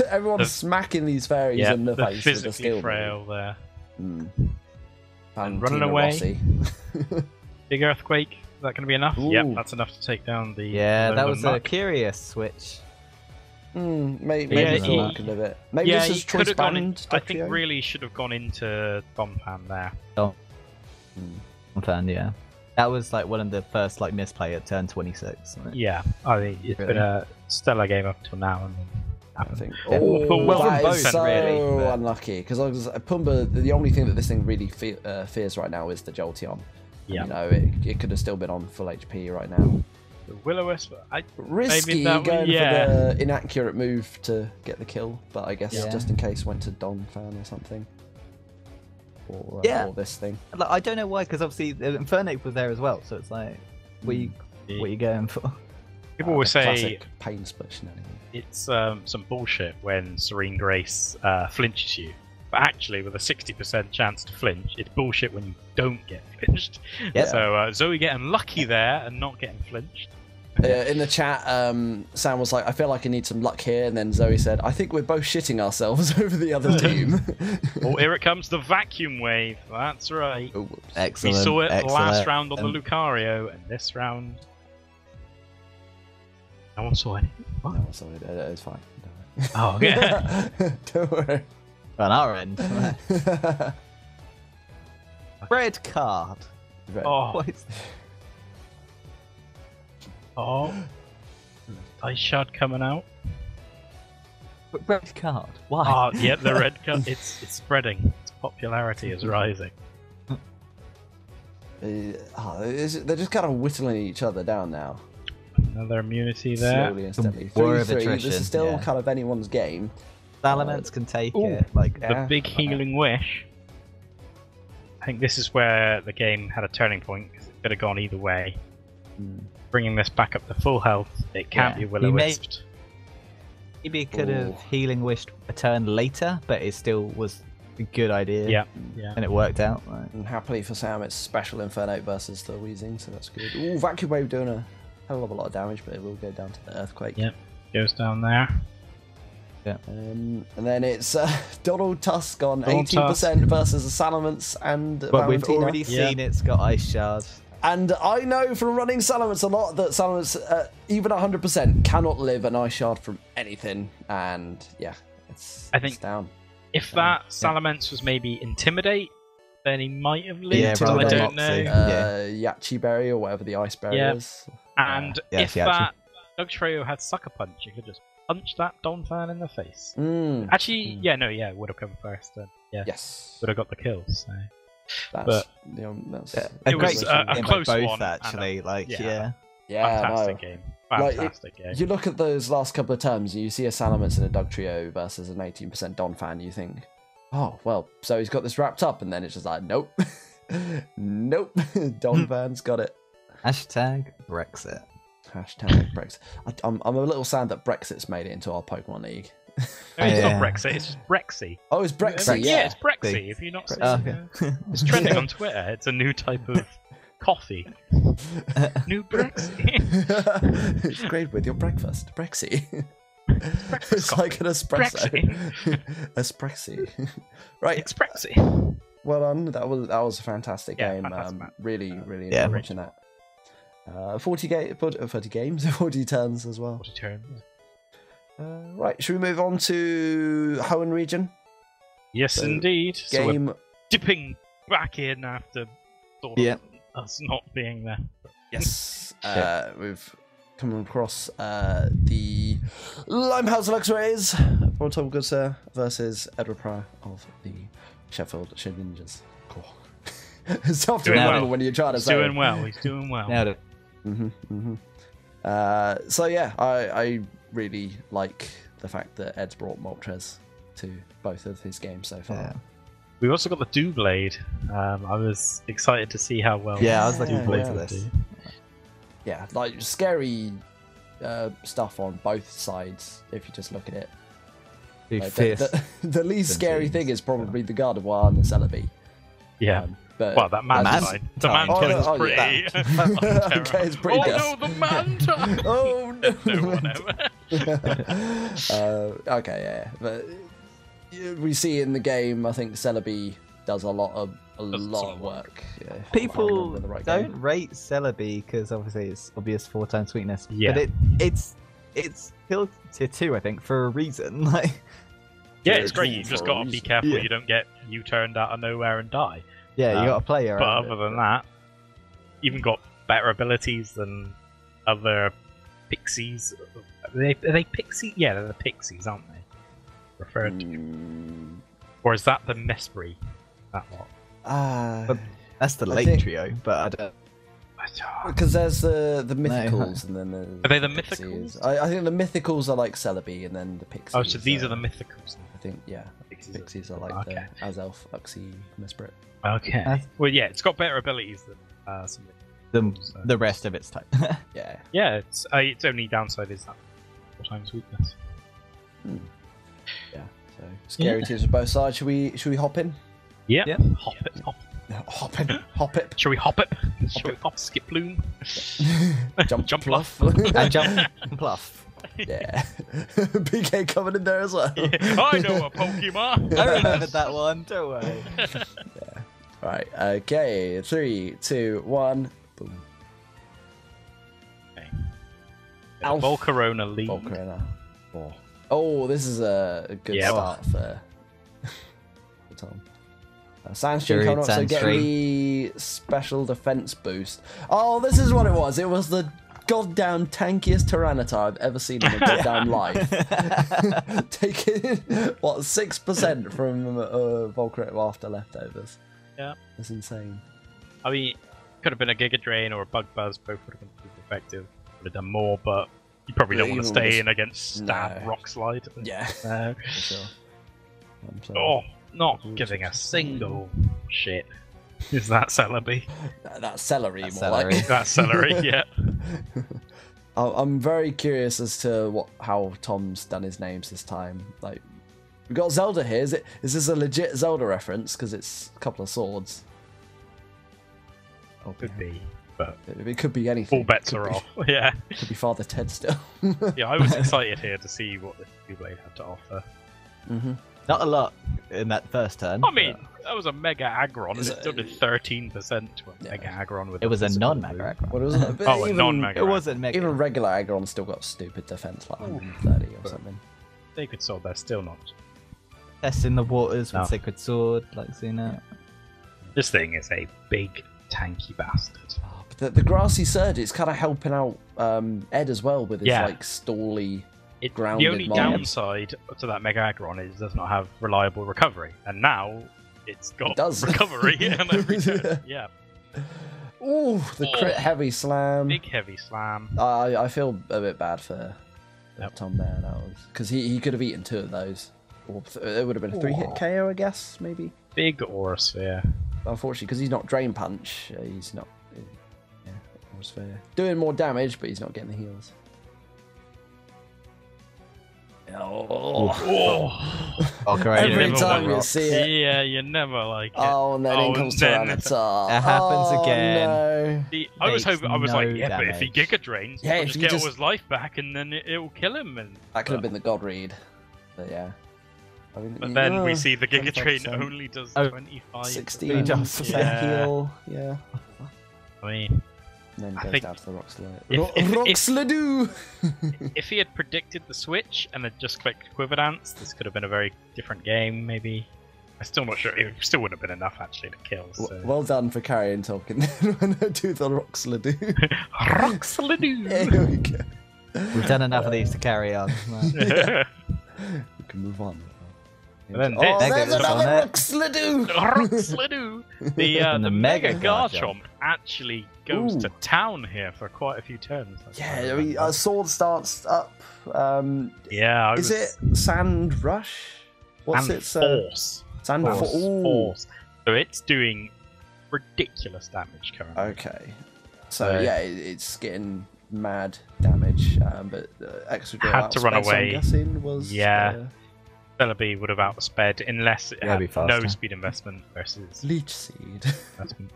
Everyone's smacking these fairies in the face with the skill frail there. And running away. Big Earthquake. Is that going to be enough? Yep, that's enough to take down the. Yeah, that was a curious switch. Maybe a bit. Maybe this is choice banned. I think really should have gone into Donphan there. Donphan, yeah. That was like one of the first misplay at turn 26. Right? Yeah, I think it's been a stellar game up till now. And I think. That is so unlucky because Pumbaa. The only thing that this thing really fears right now is the Jolteon. Yeah. You know, it could have still been on full HP right now. The Will-O-Wisp. Risky going for the inaccurate move to get the kill, but I guess just in case went to Donphan or something. Or this thing. I don't know why, because obviously Infernape was there as well, so it's like, what are you going for? People always say pain split shenanigans. It's some bullshit when Serene Grace flinches you. But actually, with a 60% chance to flinch, it's bullshit when you don't get flinched. Yeah. So Zoe getting lucky there and not getting flinched. In the chat, Sam was like, I feel like I need some luck here. And then Zoe said, I think we're both shitting ourselves over the other team. Oh, here it comes, the vacuum wave. That's right. Oh, excellent. We saw it last round on the Lucario, and this round... No one saw anything. No one saw it. It's fine. Oh, okay. Don't worry. On our end. Red card. Oh. Oh. Ice Shard coming out. Red card? Why? Oh, yeah, the red card. It's spreading. Its popularity is rising. They're just kind of whittling each other down now. Another immunity there. Slowly and steadily. 3-3. This is still kind of anyone's game. Salamence can take it. The big healing wish. I think this is where the game had a turning point because it could have gone either way. Bringing this back up to full health, it can't be Will-O-Wisped. Maybe it could have healing wished a turn later, but it still was a good idea. Yeah. And it worked out. Right. And happily for Sam, it's Special Infernape versus the Weezing, so that's good. Ooh, Vacuum Wave doing a hell of a lot of damage, but it will go down to the Earthquake. Yep, goes down there. Yeah. And then it's Donald Tusk on 18% versus the Salamence and but Valentina. We've already seen it's got Ice Shards. And I know from running Salamence a lot that Salamence, even 100%, cannot live an Ice Shard from anything. And yeah, it's down. If that Salamence was maybe Intimidate, then he might have lived. Yeah, I don't know. Yachi Berry or whatever the Ice Berry is. And if that Dugtrio had Sucker Punch, you could just punch that Donphan in the face. Actually, would have come first then. Yeah. Yes. Would have got the kill. So. That's, you know, that's A It was great a game by close both, one, actually. Like, yeah. yeah, Fantastic no. game. Like, Fantastic game. You look at those last couple of terms, you see a Salamence and a Doug Trio versus an 18% Don fan, you think, oh, well, so he's got this wrapped up, and then it's just like, nope. Nope. Don fan's got it. Hashtag Brexit. Hashtag Brexit. I'm a little sad that Brexit's made it into our Pokemon League. No, it's Yeah. not Brexit, it's just Brexy. Oh, it's Brexit, yeah. it's Brexy. If you're not seen Okay. it's trending on Twitter. It's a new type of coffee. New Brexy. It's great with your breakfast. Brexy. Breakfast It's coffee. like an espresso. Espresso. Right. It's Brexy. Well done. That was a fantastic Yeah, game. fantastic match. Really Yeah. enjoyed watching that. 40 games, 40 turns as well. What a turn. Right, should we move on to Hoenn region? Yes, So, indeed. So we're Game. dipping back in after sort of Yeah. us not being there. Yes. Yeah. We've come across the Limehouse Luxrays from Tom Goodsir versus Edward Pryor of the Sheffield Ninjas. Cool. It's tough to Doing remember well. when you're trying to He's say. doing well. He's doing well. Nailed it. So yeah, I really like the fact that Ed's brought Moltres to both of his games so far. Yeah. We've also got the Doublade. I was excited to see how well. Yeah, I was looking Yeah, forward yeah. to this. Yeah, like scary stuff on both sides if you just look at it. Dude, Like, fierce. the least scary Machines. thing is probably the Gardevoir and the Celebi. Yeah. But Well, that man as- side. The time. man Oh, is no, oh, pretty. yeah. Okay, it's pretty oh good. no, the man time. Oh no! No, whatever. Okay, yeah, but we see in the game, I think Celebi does a lot of work. Yeah, if I People remember the right don't game. rate Celebi because obviously it's obvious 4-time sweetness. Yeah. But it's still tier 2, I think, for a reason. Like, Yeah, Yeah, it's great. cool You just for a got to be reason. careful Yeah. you don't get U-turned out of nowhere and die. yeah, you got to play around. But other it. than that, even got better abilities than other pixies. Are they pixies? Yeah, they're the pixies, aren't they? Referred to. Or is that the Mespri? That lot. But that's the I late think- trio, but I don't. Because there's the mythicals and then the Are they the pixies. mythicals? I think the mythicals are like Celebi and then the pixies. Oh, so these are the mythicals. I think, yeah. Pixies are like Okay. the Azelf, Uxie, Mesprit. Okay. That's- Well, yeah, it's got better abilities than some. The rest of its type. Yeah. Yeah, its only downside is that 4 times weakness. Yeah. So scary teams on both sides. Should we hop in? Yeah. Yeah. Hop it. Hop in. Hop it. Shall we hop it? Shall we hop, skip, bloom? Jump bluff. And jump and bluff. Yeah. PK coming in there as well. I know a Pokemon. I remembered that one, don't worry. Right. Okay. 3, 2, 1. Boom. Alf. Volcarona lead. Volcarona. Oh, this is a good Yeah. start for Tom. Sandstream Druid, coming up, so getting Sandstream. the special defense boost. Oh, this is what it was. It was the goddamn tankiest Tyranitar I've ever seen in my goddamn life. Taking, what, 6% from Volcarona after leftovers. Yeah. That's insane. I mean, could have been a Giga Drain or a Bug Buzz. Both would have been super effective. Would have done more, but you probably don't want to Even stay with- in against Stab No. Rock Slide. Yeah, Uh, for sure. I'm sorry. oh, not giving a single shit. Is that Celebi? That's celery, That's more celery. like. That's Celery, yeah. I'm very curious as to how Tom's done his names this time. Like, we got Zelda here. Is this a legit Zelda reference? Because it's a couple of swords. Oh, Could be, but it could be anything. all bets Could are be- off. Yeah, Could be Father Ted still. yeah. I was excited here to see what the Doublade had to offer. hmm Not a lot in that first turn. I mean, that was a Mega Aggron. Is It it- still did 13% to a Yeah. Mega Aggron with. it was a physical non-mega move. Aggron. What was it? But Oh, a even- non-Mega. It wasn't mega. Even regular Aggron still got stupid defense, like 130 or something. Sacred Sword, they're still not. Testing the waters with No. Sacred Sword, like seeing that. This thing is a big tanky bastard. Oh, but the grassy surge, it's kind of helping out Ed as well with his Yeah. like stally. The Grounded only mobs. downside to that Mega Aggron is it does not have reliable recovery, and now it's got does. recovery on every turn. Yeah. Ooh, the crit heavy slam. Big heavy slam. I feel a bit bad for Tom there. That was because he could have eaten 2 of those. Or it would have been a 3-hit KO, I guess, maybe. Big aura sphere. Unfortunately, because he's not Drain Punch, he's not. Yeah, Aura Sphere. Doing more damage, but he's not getting the heals. Every time you see it. Yeah, you never like it. Oh, and then in comes Tyranitar. It happens again. No. I was hoping. I was like, yeah, but if he damage. Giga Drains, Yeah, he'll if just you get just- all his life back, and then it will kill him. And That could have been the God Read. But yeah. I mean, But then we see the Giga 25%. Drain only does Oh, 25. 16 does. Yeah. heal. Yeah. I mean, And then I goes think down to the Roxlade. if- Roxladoo! if he had predicted the switch and had just clicked Quiver Dance, this could have been a very different game. Maybe. I'm still not sure. It still wouldn't have been enough actually to kill. So. Well done for carrying Tolkien when I do the Roxladoo. Roxladoo. Here we go. We've done enough of these to carry on. Right. We can move on. And then Oh, this- there's Mega's on another it. Roxladoo! Roxladoo. The And the Mega Mega Garchomp actually goes Ooh. to town here for quite a few turns. that's what Yeah, I mean, remember. Sword starts up. Yeah, Is it Sand Rush? What's and it? Force. Sand Force. Ooh. Force. So it's doing ridiculous damage currently. Okay. So yeah, it's getting mad damage, but extra draw Had to run outsped, so away. I'm guessing was Yeah. Celebi would have outsped unless it Yeah, had be no faster. speed investment versus Leech Seed. investment.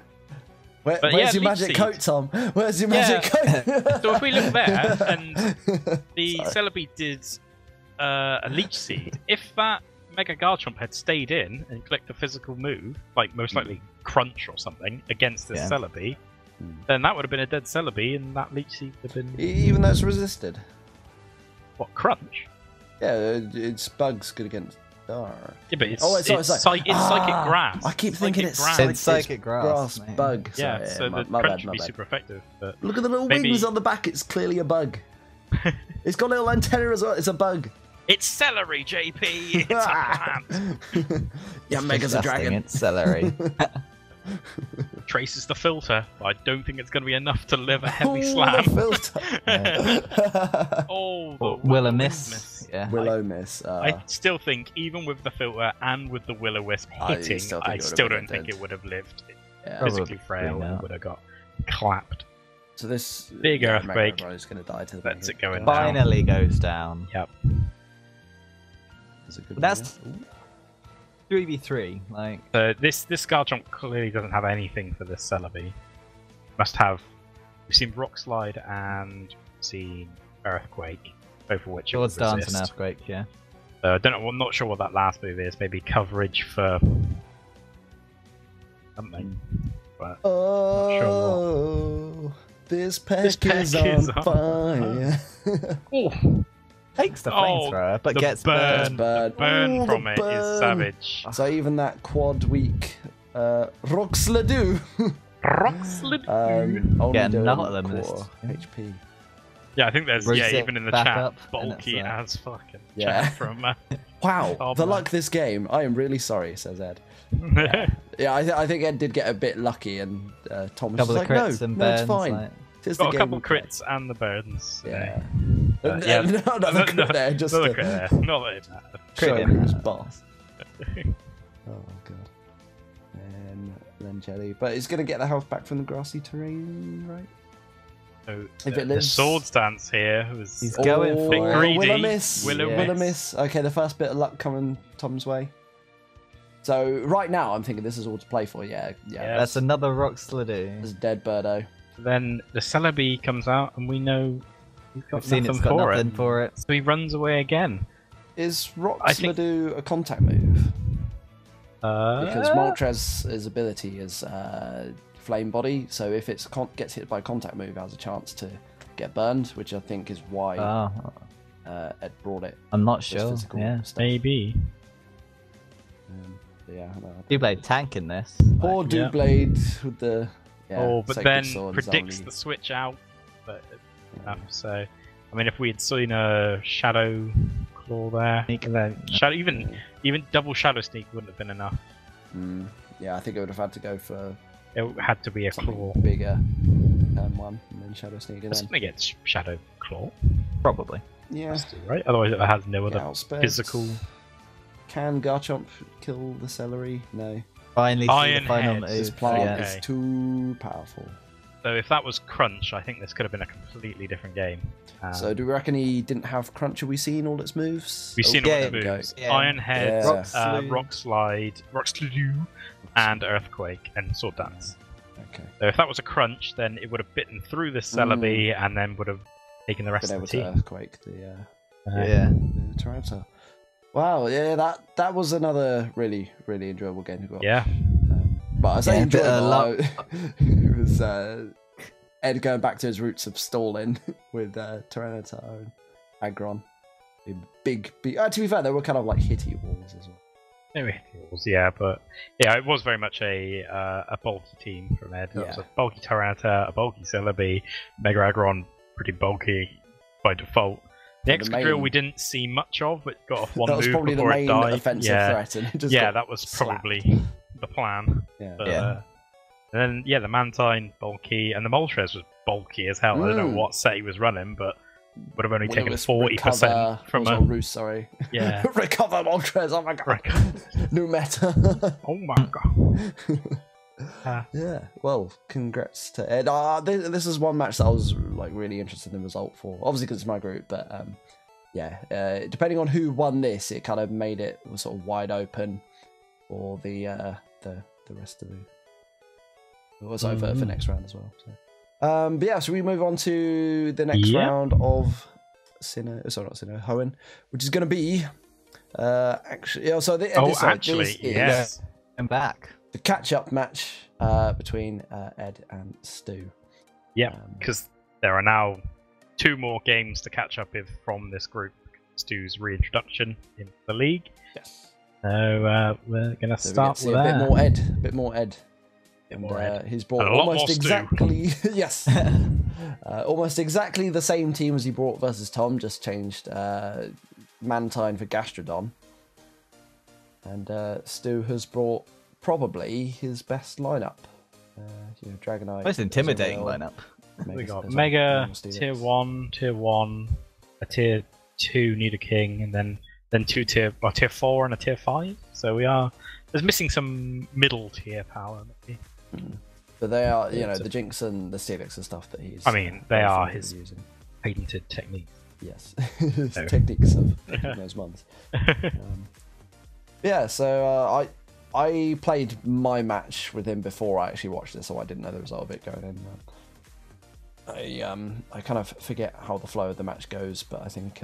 Where's But your yeah, Leech magic Seed. coat, Tom? Where's your magic coat? So if we look there, and the Celebi did a Leech Seed, if that Mega Garchomp had stayed in and clicked a physical move, like most likely Crunch or something, against this Yeah. Celebi, then that would have been a dead Celebi, and that Leech Seed would have been... Even though it's resisted. What, Crunch? Yeah, it's bugs good against Dark. Yeah, but it's, Oh, it's it's Psychic Grass. I keep thinking it's Grass. It's Psychic Grass, mate. bug. Yeah, Sorry, so my the bad, Crunch my would be bad. super effective. But Look at the little maybe- wings on the back. It's clearly a bug. It's got a little antenna as well. It's a bug. it's celery, JP! It's a plant! Yeah, Mega's a Disgusting, dragon. It's celery. Traces the filter, but I don't think it's going to be enough to live a heavy Ooh, slam. the filter. Oh, the Will a Will-O-Wisp miss. Yeah. Willow miss. I still think, even with the filter and with the Will-O-Wisp I hitting, still think I it would've still been don't think dead. it would have lived. Yeah. Physically Probably frail, not. it would have got clapped. So this Big earthquake. is going to die to the Lets Mega it go in Garchomp. Finally goes down. Yep. That's a good That's one, 3v3. Like, So this Garchomp clearly doesn't have anything for this Celebi. Must have. We've seen Rock Slide and we've seen Earthquake, both of which it Swords would Dance resist. and Earthquake, yeah. I don't know. I'm not sure what that last move is. Maybe coverage for something. But Oh, this pack, This is on fire. oh, Takes the Oh, flamethrower, but the gets burn. burned. Burn. the burn Ooh, from the it is burn. savage. So even that quad weak Roxladoo Roxlid. only Yeah, doing none of them quarter missed. HP. Yeah, I think there's Bruce yeah it even in the back chat up, and bulky it's, as fucking Yeah. chat from. Wow, Oh, the man. luck this game. I am really sorry, says Ed. Yeah, I think Ed did get a bit lucky, and Tom was Couple just of like, crits no, and no, it's burns. fine. Like, It's the Got a game couple we play." crits and the burns. Yeah. Yeah. No, another crit there, just another to crit there. Not that it matters. show Crit him in who's that. boss. Oh god. And then Jelly, but it's gonna get the health back from the grassy terrain, right? So, If it the lives- sword stance here was He's going Oh, for it. greedy. Will I miss? Will I Will I miss? miss? Okay, the first bit of luck coming Tom's way. So right now, I'm thinking this is all to play for. Yeah. Yeah. That's another There's Roxladoo. a dead birdo. Then the Celebi comes out, and we know he's got We've seen nothing it's got for nothing it. for it. So he runs away again. Is I think- Roxladoo a contact move? Uh, Because Moltres' ability is Flame Body, so if it gets hit by a contact move, it has a chance to get burned, which I think is why Ed brought it. I'm not Just sure. physical Yeah. stuff. maybe. But yeah. No. You played tank in this. Poor Yeah. Doublade with the. Yeah, Oh, but sacred then sword is predicts only- the switch out. But enough. So, I mean, if we had seen a Shadow Claw there, Sneak. and then Shadow, even double Shadow Sneak wouldn't have been enough. Yeah, I think it would have had to go for It had to be a claw. bigger turn 1 and then Shadow Sneak again. It's gonna get Shadow Claw, Probably. Yeah. right? Otherwise, it has no other Outsped. physical. Can Garchomp kill the celery? No. Finally, see Iron the final Head. move. This plant Okay. is too powerful. So if that was Crunch, I think this could have been a completely different game. So do we reckon he didn't have Crunch? Have we seen all its moves? We've seen Oh, all there the we go. moves: Yeah. Iron Head, Yeah. Rock Slide. Rock Slide, and Earthquake, and Sword Dance. Okay. So if that was a Crunch, then it would have bitten through the Celebi and then would have taken the rest Been of able the to team. Earthquake the Tyranitar. Wow, yeah, that was another really enjoyable game to go. Yeah. But I say Yeah, a bit enjoyable. of It was Ed going back to his roots of stalling with Tyranitar and Aggron. Big. To be fair, they were kind of like hitty walls as well. Maybe it was, yeah, but yeah, it was very much a bulky team from Ed. It was a bulky Tyranitar, a bulky Celebi, Mega Aggron, pretty bulky by default. The Excadrill we didn't see much of, but got off one that was move probably the before it main died. offensive threat. And it just Yeah, got that was slapped. probably the plan. Yeah. But, Yeah. and then the Mantine bulky, and the Moltres was bulky as hell. I don't know what set he was running, but would have only When it taken was 40% recover, from also a Roost, sorry. Yeah. Recover Moltres, oh my god. New meta. Oh my god. Yeah, well, congrats to Ed. This is one match that I was like really interested in the result for. Obviously because it's my group, but depending on who won this, it kind of made it sort of wide open for the rest of the. It was over for next round as well. So. But yeah, so we move on to the next round of Hoenn, which is going to be yes. I'm back. the catch-up match between Ed and Stu. Yeah, because there are now 2 more games to catch up with from this group. Stu's reintroduction in the league. Yes. So we're gonna start with a that. bit more Ed. He's brought And a lot almost more Stu. exactly yes, almost exactly the same team as he brought versus Tom. Just changed Mantine for Gastrodon, and Stu has brought probably his best lineup. Dragonite. Most intimidating lineup. We got Mega, Tier 1, a Tier 2 Nidoking, and then 2 Tier 4 and a Tier 5. So there's missing some middle tier power maybe. But they are, the Jinx and the Steelix and stuff that he's. I mean, they are his using. patented techniques. Yes, his techniques of those months. So I played my match with him before I actually watched it, so I didn't know the result of it going in. I kind of forget how the flow of the match goes, but I think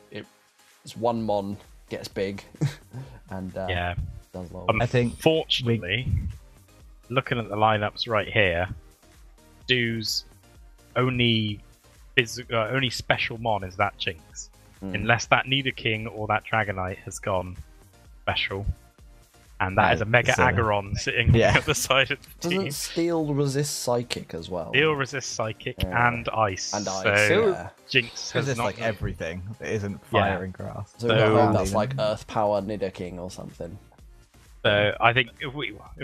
it's one Mon gets big and does a lot of I think fortunately, looking at the lineups right here, Stu's only special Mon is that Jinx, unless that Nidoking or that Dragonite has gone special. And that is a Mega Aggron sitting at the side of the team. Doesn't Steel resist Psychic as well? Steel resists Psychic and Ice. And Ice, so Jinx has Because not it's like everything that isn't fire and grass. So that's like Earth Power Nidoking or something. So I think if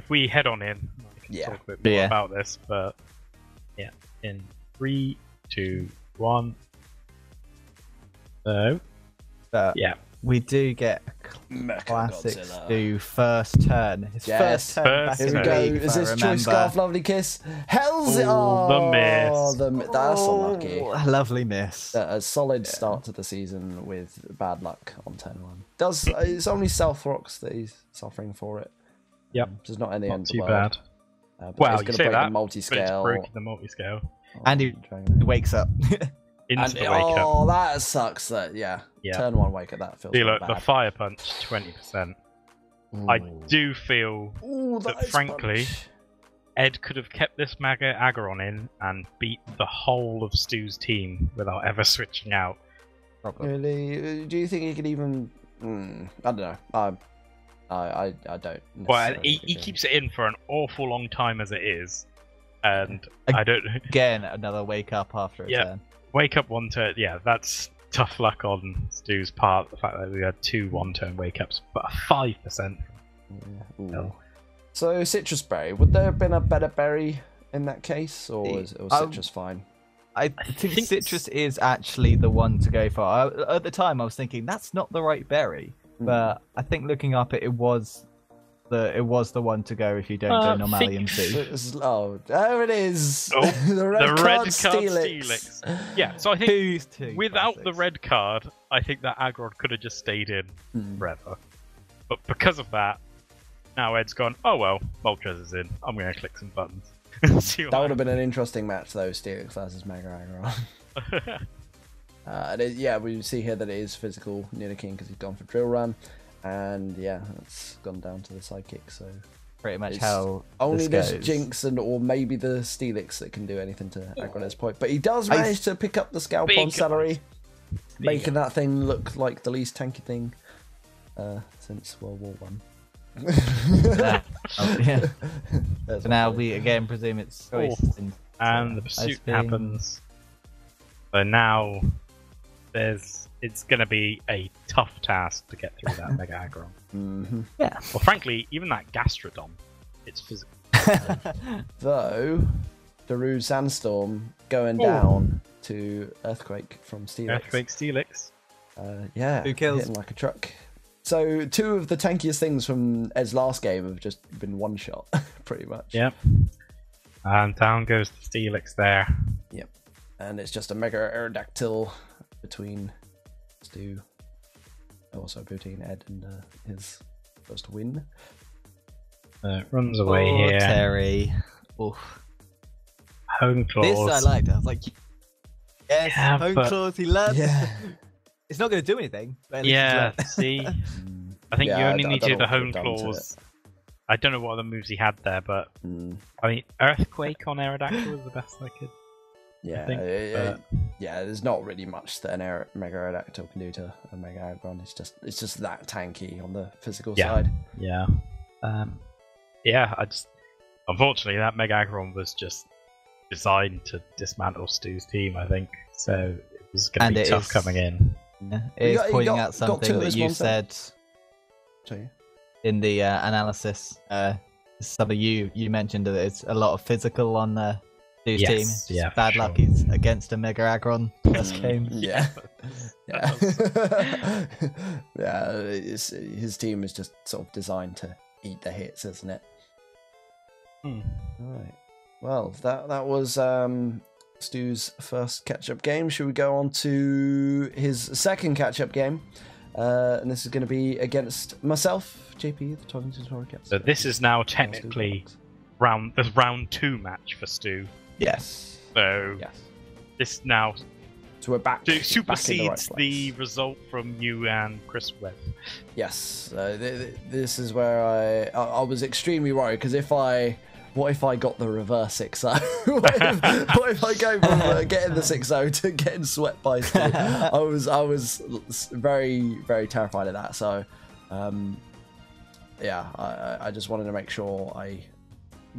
we head on in, we can talk a bit more about this. But yeah, in 3, 2, 1. So we do get classic Stu first turn. His first turn back in the league. Is this Choice Scarf Lovely Kiss? Hell's it! The miss. That's unlucky. Lovely miss. A solid start to the season with bad luck on turn 1. It's only South Rocks that he's suffering for it. Yep. Which is not in the end of the too world. bad. Well, you say that, the multi-scale. but it's broken the multi-scale. And he wakes up. Into the wake up. Oh, that sucks. Turn 1 wake up. That feels look, bad. the Fire Punch, 20%. I do feel that frankly, Ed could have kept this Mega Aggron in and beat the whole of Stu's team without ever switching out. Really? Do you think he could even? I don't know. I don't. Well, he keeps it in for an awful long time as it is, and I don't. Again, another wake up after a turn. Wake up 1 turn. Yeah, that's tough luck on Stu's part. The fact that we had 2 1-turn wake ups, but a 5%. So citrus berry, would there have been a better berry in that case, or was citrus fine? I think citrus is actually the one to go for. At the time, I was thinking that's not the right berry, but I think looking up it was the one to go if you don't go Normalium 2. Oh, there it is. Oh, the red card Steelix. Steelix. Yeah, so I think without the red card, I think that Aggron could have just stayed in forever. But because of that, now Ed's gone, oh well, Moltres is in. I'm going to click some buttons. That would have been an interesting match though, Steelix versus Mega Aggron. And we see here that it is physical near the king because he's gone for Drill Run. And yeah, it's gone down to the sidekick, so pretty much how only this this Jinx or maybe the Steelix that can do anything to Aggron's point. But he does manage to pick up the scalp on Celery, making that thing look like the least tanky thing since World War One. So now we again presume it's and the pursuit happens. So now it's going to be a tough task to get through that Mega Aggron. Yeah. Well, frankly, even that Gastrodon, it's physical. Though, Daru Sandstorm going down to Earthquake from Steelix. Earthquake Steelix. Yeah, who kills? Hitting like a truck. So 2 of the tankiest things from Ed's last game have just been one shot, pretty much. Yep. And down goes the Steelix there. Yep. And it's just a Mega Aerodactyl between Stu, also between Ed and his first win. Runs away here. Terry. Oof. Home claws. This I liked. I was like, yes, yeah, home claws. He learned. Yeah. It's not going to do anything. But yeah. See, I think you only need to do the home what claws. I don't know what other moves he had there, but I mean, Earthquake on Aerodactyl was the best I could. Yeah, yeah. There's not really much that an Mega Aerodactyl can do to a Mega Aggron. It's just that tanky on the physical side. Yeah. Unfortunately that Mega Aggron was just designed to dismantle Stu's team, I think. So it was going to be tough coming in. Yeah, it's pointing out something that you said in the analysis. Something you mentioned that it's a lot of physical on Stu's team. Yeah, bad luck he's against a Mega Aggron first game. Yeah. Yeah, his team is just sort of designed to eat the hits, isn't it? Alright. Well, that was Stu's first catch-up game. Should we go on to his second catch-up game? And this is going to be against myself, JP, the Toddington Tutorial Cats. So this is now technically the round 2 match for Stu. Yes. So this now we're back. Supersedes the result from you and Chris Webb. Yes. This is where I was extremely worried because what if I got the reverse 6-0? what if I go from getting the 6-0 to getting swept by Stu? I was very, very terrified of that. So, yeah, I just wanted to make sure I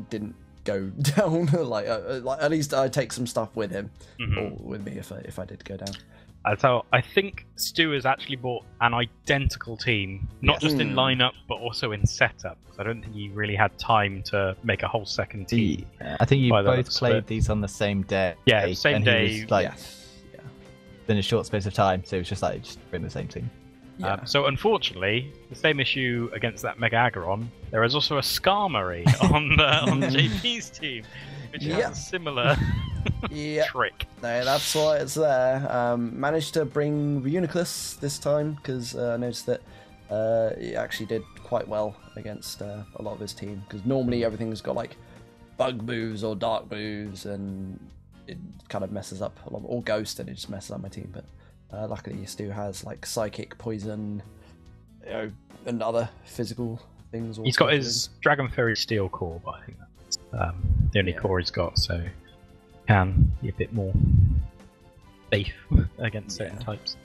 didn't go down. like at least I take some stuff with him or with me if I did go down. So I think Stu has actually bought an identical team, not just in lineup, but also in setup. I don't think he really had time to make a whole second team. I think you both played these on the same day. Yeah, same day. In a short space of time, so it was just bring the same team. Yeah. So unfortunately, the same issue against that Mega Aggron, there is also a Skarmory on JP's team, which has a similar trick. No, that's why it's there. Managed to bring Reuniclus this time because I noticed that he actually did quite well against a lot of his team. Because normally everything's got like bug moves or dark moves, and it kind of messes up a lot. Or ghost, and it just messes up my team. But luckily, Stu has like psychic, poison, and other physical things. He's got his Dragon Fairy Steel core, but I think that's the only core he's got, so can be a bit more safe against certain types.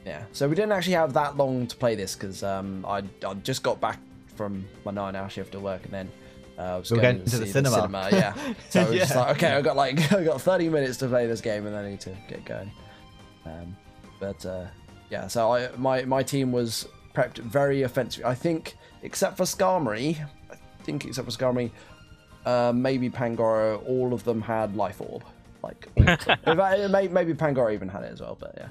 Yeah, so we didn't actually have that long to play this because I just got back from my 9-hour shift at work, and then I was going to the cinema. Yeah, so I was just like, okay, I got 30 minutes to play this game, and then I need to get going. Yeah, so my team was prepped very offensive. I think, except for Skarmory, I think except for Skarmory, maybe Pangoro, all of them had Life Orb. Like, all of them. In fact, maybe Pangoro even had it as well, but yeah.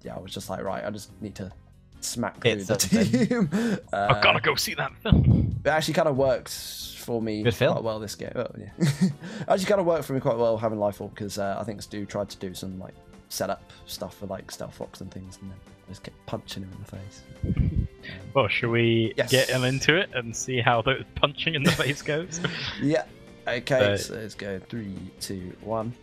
Yeah, I was just like, right, I just need to smack through the team. I've got to go see that film. It actually kind of worked for me quite well this game. Oh, yeah. It actually kind of worked for me quite well having Life Orb, because I think Stu tried to do some like setup stuff for like Stealth Fox and things, and then I just kept punching him in the face. Well, should we get into it and see how the punching in the face goes? Yeah. Okay, so let's go 3, 2, 1.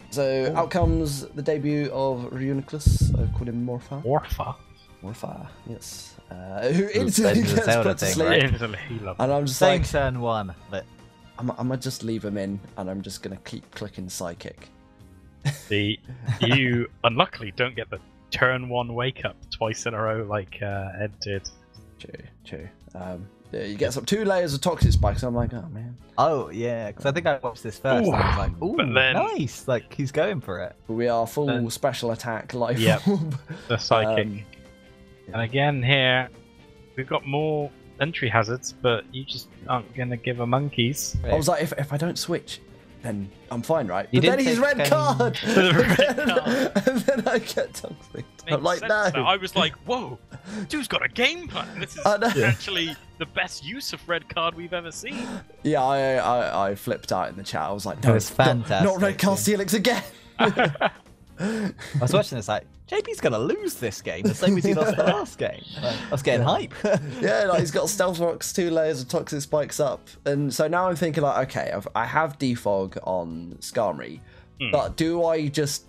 So out comes the debut of Reuniclus. I've called him Morpha. Morpha, yes. Who instantly gets put to sleep. And I'm just Same like, turn 1, but I'm gonna just leave him in, and I'm just gonna keep clicking Psychic. You unluckily don't get the turn 1 wake up twice in a row like Ed did. True. Yeah, you get some 2 layers of Toxic Spikes, and I'm like, oh man. Oh yeah, because I think I watched this first, and I was like, ooh, but then, nice! Like he's going for it. We are full special attack Life Orb. The Psychic. And again here, we've got more entry hazards, but you just aren't gonna give a monkeys. I was like, if I don't switch, then I'm fine, right? But then he's red card! And then I get Toxic. I'm like, no. I was like, whoa, dude's got a game plan. This is actually the best use of red card we've ever seen. Yeah, I flipped out in the chat. I was like, no, it's fantastic. Not red card Steelix again. I was watching this like, JP's gonna lose this game the same as he lost the last game. Like, I was getting hype. Yeah, like he's got Stealth Rocks, 2 layers of Toxic Spikes up, and so now I'm thinking like, okay, I have Defog on Skarmory, but do I just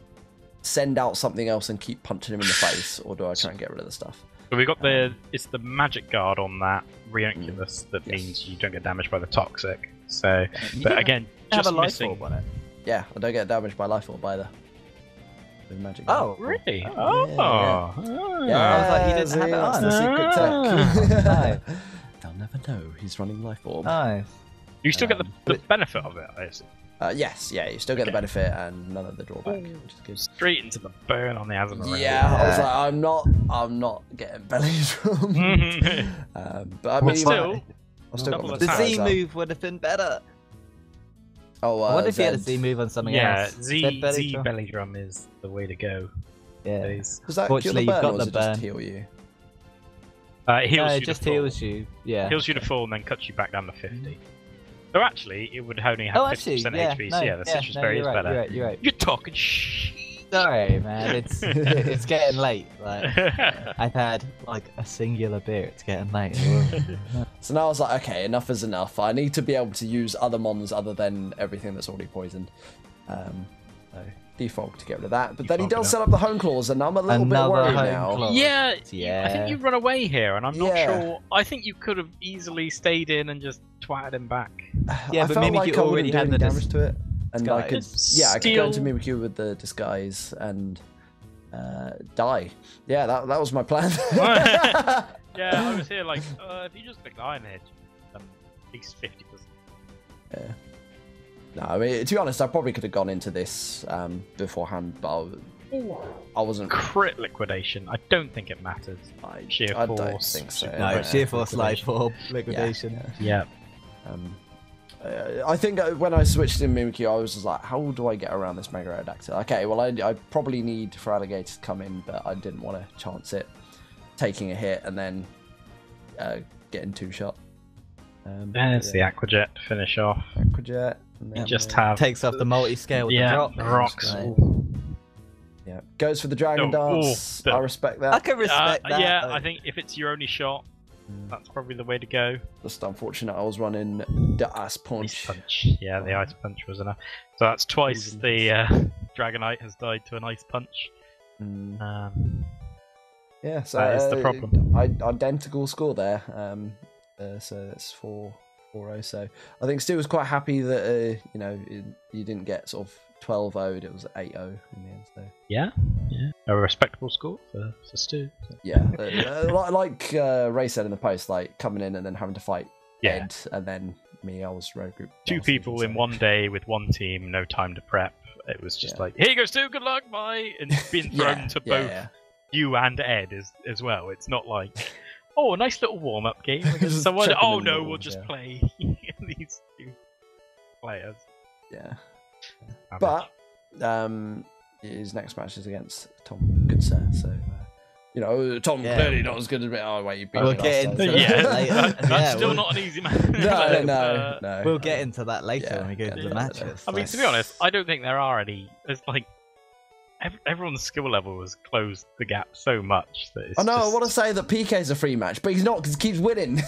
send out something else and keep punching him in the face, or do I try and get rid of the stuff? So we got it's the magic guard on that Reuniclus that means you don't get damaged by the Toxic. So, but again, just missing. On it. Yeah, I don't get damaged by Life Orb either. With magic. Oh, really? Yeah. I was like, he didn't have it on. The secret tech. They'll never know he's running Life Orb. Nice. You still get the benefit of it, I assume. Yes, yeah, you still get the benefit and none of the drawback, which is good. Straight into the burn on the Azumarill. Yeah, I was like, I'm not getting bellies from. But I mean, still, I've still got the Z move would have been better. Oh, what if he had a Z move on something else? Yeah, Z belly drum is the way to go. Yeah. Does that kill the burn, or does it just heal you? It just heals you. Yeah. Heals you to full and then cuts you back down to 50. So actually, it would only have 50% HP. So yeah, the Citrus Berry is better. You're right. You're talking shit. Sorry, man. It's getting late. Like I've had like a singular beer. It's getting late. So now I was like, okay, enough is enough. I need to be able to use other mons other than everything that's already poisoned. So defog to get rid of that. But then he does set up the home claws, and I'm a little bit worried now. Yeah, I think you run away here, and I'm not sure. I think you could have easily stayed in and just twatted him back. Yeah, but maybe you already had the damage to it. And disguise. I could go into Mimikyu with the disguise and die. Yeah, that was my plan. Yeah, I was here like, if you just click the Iron Hedge, at least 50%. Yeah. No, I mean, to be honest, I probably could have gone into this beforehand, but I wasn't. Crit liquidation. I don't think it matters. Sheer force. I don't think so. No, sheer force, life orb, liquidation. Yeah. I think when I switched in Mimikyu, I was just like, how do I get around this Mega Aerodactyl? Okay, well, I probably need for Alligator to come in, but I didn't want to chance it taking a hit and then getting 2-shot. There's the Aquajet to finish off. Aquajet. You just have... Takes off the multi-scale with the drop. The rocks. Yeah, goes for the Dragon Dance. I respect that. I can respect that. Yeah, I think if it's your only shot, that's probably the way to go. Just unfortunate I was running the Ice Punch. Yeah, the Ice Punch was enough. So that's twice the Dragonite has died to an Ice Punch. Yeah, so that is the problem. Identical score there. So that's 4-0. So I think Stu was quite happy that you didn't get sort of 12-0'd. It was 8-0 in the end. So yeah, a respectable score for Stu. Yeah, like Ray said in the post, like coming in and then having to fight Ed, and then me, I was road group. 2 people in one day with one team, no time to prep. It was just like, here you go, Stu, good luck, bye, and being thrown to both you and Ed as well. It's not like oh, a nice little warm-up game against Just someone. checking Oh in no, the we'll walls, just yeah. play these two players. Yeah. Average. But his next match is against Tom Goodsir, so Tom Yeah. clearly not as good as me. Oh wait, you beat We'll me get last into time. that Yeah, later. that's Yeah, still we'll- not an easy match. No. We'll get into that later Yeah, when we go yeah, to yeah, the matches. I mean, to be honest, I don't think there are any. It's like everyone's skill level has closed the gap so much that it's I know. I just... want to say that PK's a free match, but he's not because he keeps winning.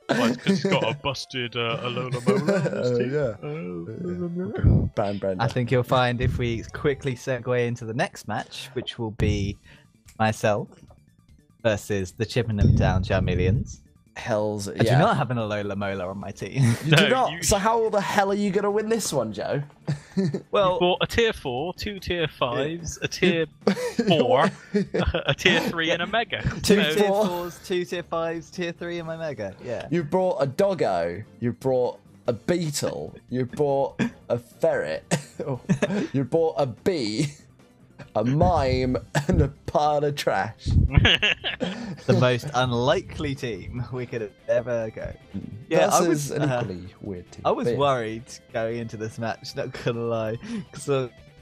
Well, it's 'cause he's got a busted Alola Mola. Ban Brenda. I think you'll find if we quickly segue into the next match, which will be myself versus the Chippenham Town Charmeleons. Hells. I do not have an Alola Mola on my team. You do No, not. you- So how the hell are you going to win this one, Joe? Well, Bought a tier 4, 2 tier 5s, a tier 4, a tier 3, and a mega. two tier tier four. 4s, 2 tier 5s, tier 3 in my Mega. Yeah. You brought a doggo. You brought a beetle. You brought a ferret. You brought a bee, a mime, and a pile of trash. The most unlikely team we could ever go. Yeah, I Versus was an equally weird team. I was But yeah, worried going into this match, not gonna lie. Because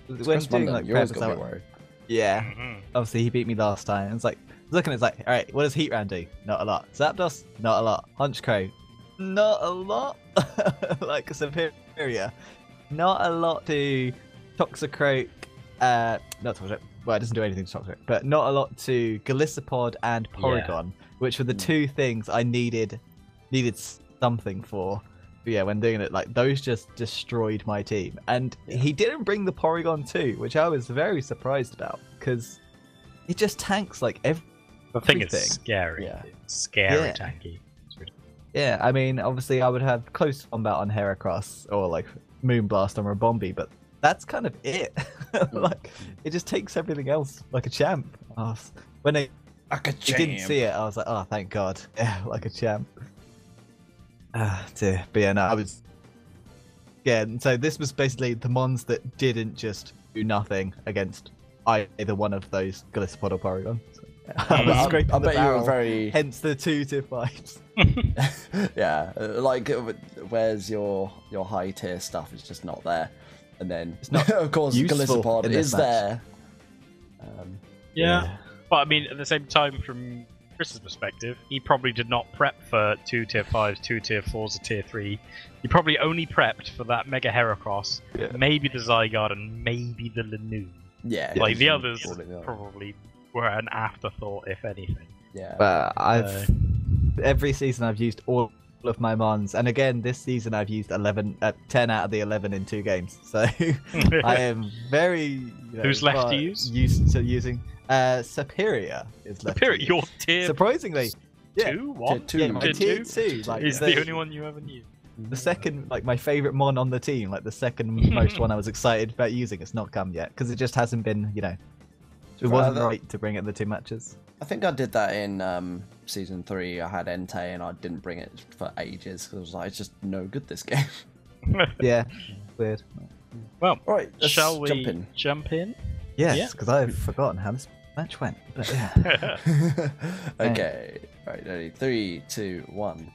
when Chris doing Munden, like you always prep, got I to be was like, worried. yeah, Mhm. obviously he beat me last time. It's like looking, it's like, all right, what does Heat Round do? Not a lot. Zapdos? Not a lot. Honchkrow? Not a lot. Like Superior? Not a lot to Toxicroak. Not Toxicroak. Well, it doesn't do anything to Toxicroak, but not a lot to Galissapod and Porygon, which were the two things I needed something for. But yeah, when doing it, like those just destroyed my team. And he didn't bring the Porygon too, which I was very surprised about because it just tanks like everything. The thing is scary. Yeah. It's scary Yeah. tanky. It's ridiculous. Yeah, I mean, obviously I would have close combat on Heracross or like Moonblast on Rabombi, but that's kind of it. Like it just takes everything else like a champ. When I didn't see it, I was like, oh, thank God, yeah, like a champ. Dear. But yeah, no, I was. Yeah, and so this was basically the mons that didn't just do nothing against either one of those Galissapod or Porygon. So, I was scraping I the bet you were barrel, very. hence the 2 tier 5s. Yeah, like where's your high tier stuff? It's just not there, and then It's not of course useful Galissapod in is this match. there. Yeah. But I mean, at the same time, from Chris's perspective, he probably did not prep for 2 tier 5s, 2 tier 4s, a tier 3. He probably only prepped for that Mega Heracross, maybe the Zygarde, and maybe the Lanoon. Yeah, Like the yeah, others probably were an afterthought, if anything. Yeah, But every season I've used all of my mons, and again this season I've used 10 out of the 11 in 2 games. So I am very Who's left far to use? used to using Superior is left. Superior, to use. your tier Surprisingly, yeah, 2? What? Tier yeah, my Tier tier 2? 2 like Is the only one you ever used. the second, like my favorite mon on the team, like the second most one I was excited about using. It's not come yet because it just hasn't been, it wasn't right to bring it in the 2 matches. I think I did that in season 3. I had Entei and I didn't bring it for ages because I was like, it's just no good this game. Yeah, weird. Well, All right, let's shall we jump in? Yes, Yeah. because I've forgotten how this match went. But yeah. Okay, right, ready? 3, 2, 1.